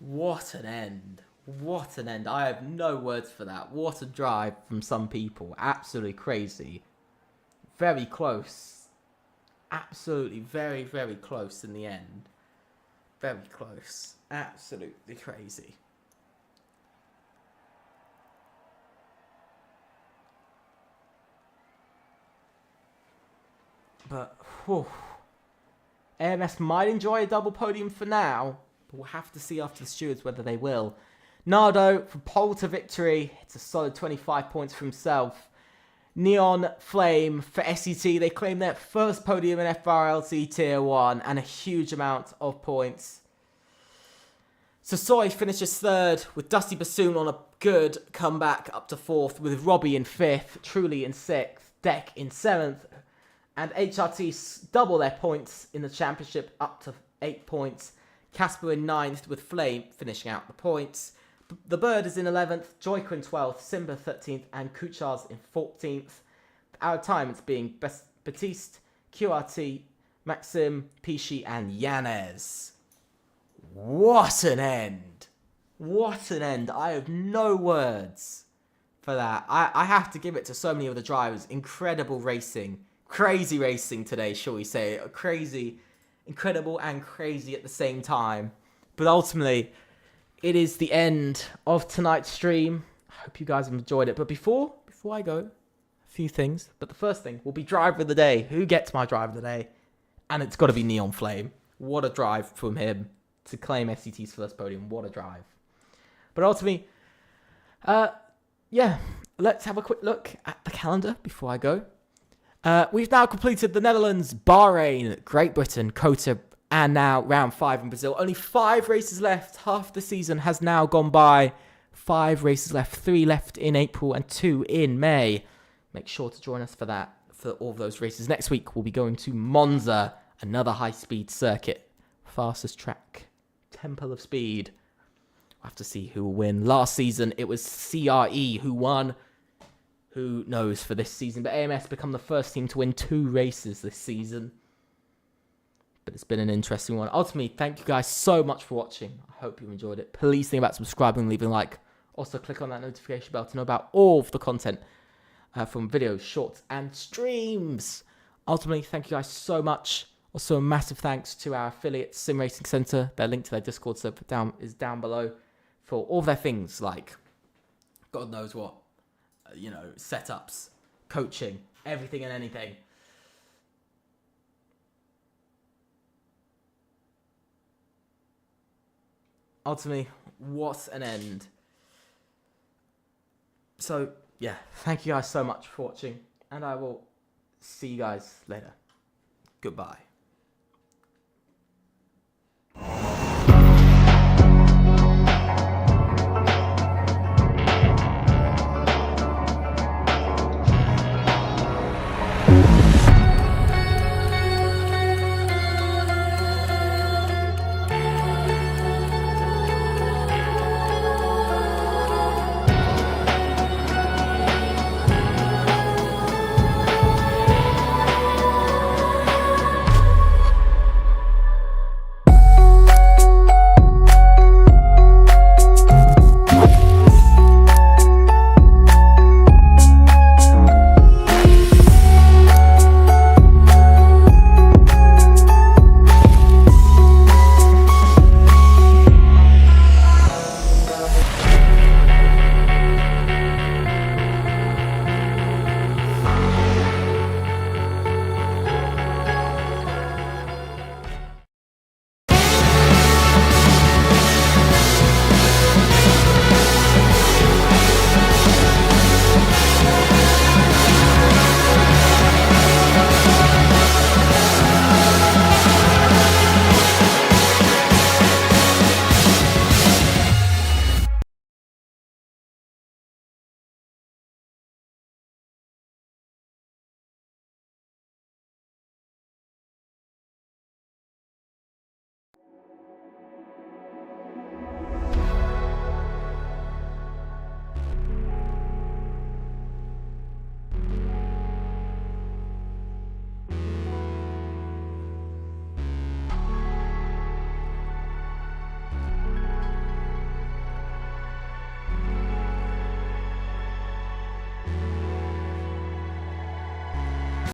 What an end. What an end. I have no words for that. What a drive from some people. Absolutely crazy. Very close. Absolutely very, very close in the end. Very close. Absolutely crazy. But, whew. AMS might enjoy a double podium for now. But we'll have to see after the stewards whether they will. Nardo, from pole to victory, it's a solid 25 points for himself. Neon Flame for SET, they claim their first podium in FRLT Tier 1 and a huge amount of points. Sasoi finishes 3rd with Dusty Bassoon on a good comeback up to 4th with Robbie in 5th, Truly in 6th, Deck in 7th. And HRT double their points in the championship up to 8 points. Casper in 9th with Flame finishing out the points. The Bird is in 11th, Joyko in 12th, Simba 13th, and Kuchars in 14th. Our time it's being Batiste, QRT, Maxim, Pishi, and Yanez. What an end. What an end. I have no words for that. I have to give it to so many of the drivers. Incredible racing. Crazy racing today, shall we say. Crazy, incredible and crazy at the same time. But ultimately, it is the end of tonight's stream. I hope you guys have enjoyed it. But before I go, a few things. But the first thing will be driver of the day. Who gets my driver of the day? And it's got to be Neon Flame. What a drive from him to claim SCT's first podium. What a drive. But ultimately, yeah, let's have a quick look at the calendar before I go. We've now completed the Netherlands, Bahrain, Great Britain, Kota, and now round 5 in Brazil. Only 5 races left. Half the season has now gone by. 5 races left. 3 left in April and 2 in May. Make sure to join us for that, for all of those races. Next week, we'll be going to Monza, another high-speed circuit. Fastest track. Temple of Speed. We'll have to see who will win. Last season, it was CRE who won. Who knows for this season? But AMS become the first team to win 2 races this season. But it's been an interesting one. Ultimately, thank you guys so much for watching. I hope you enjoyed it. Please think about subscribing and leaving a like. Also, click on that notification bell to know about all of the content from videos, shorts, and streams. Ultimately, thank you guys so much. Also, a massive thanks to our affiliate, SimRacing Center. Their link to their Discord server is down below for all of their things like God knows what. Setups, coaching, everything and anything. Ultimately, what an end. So, yeah, thank you guys so much for watching, and I will see you guys later. Goodbye.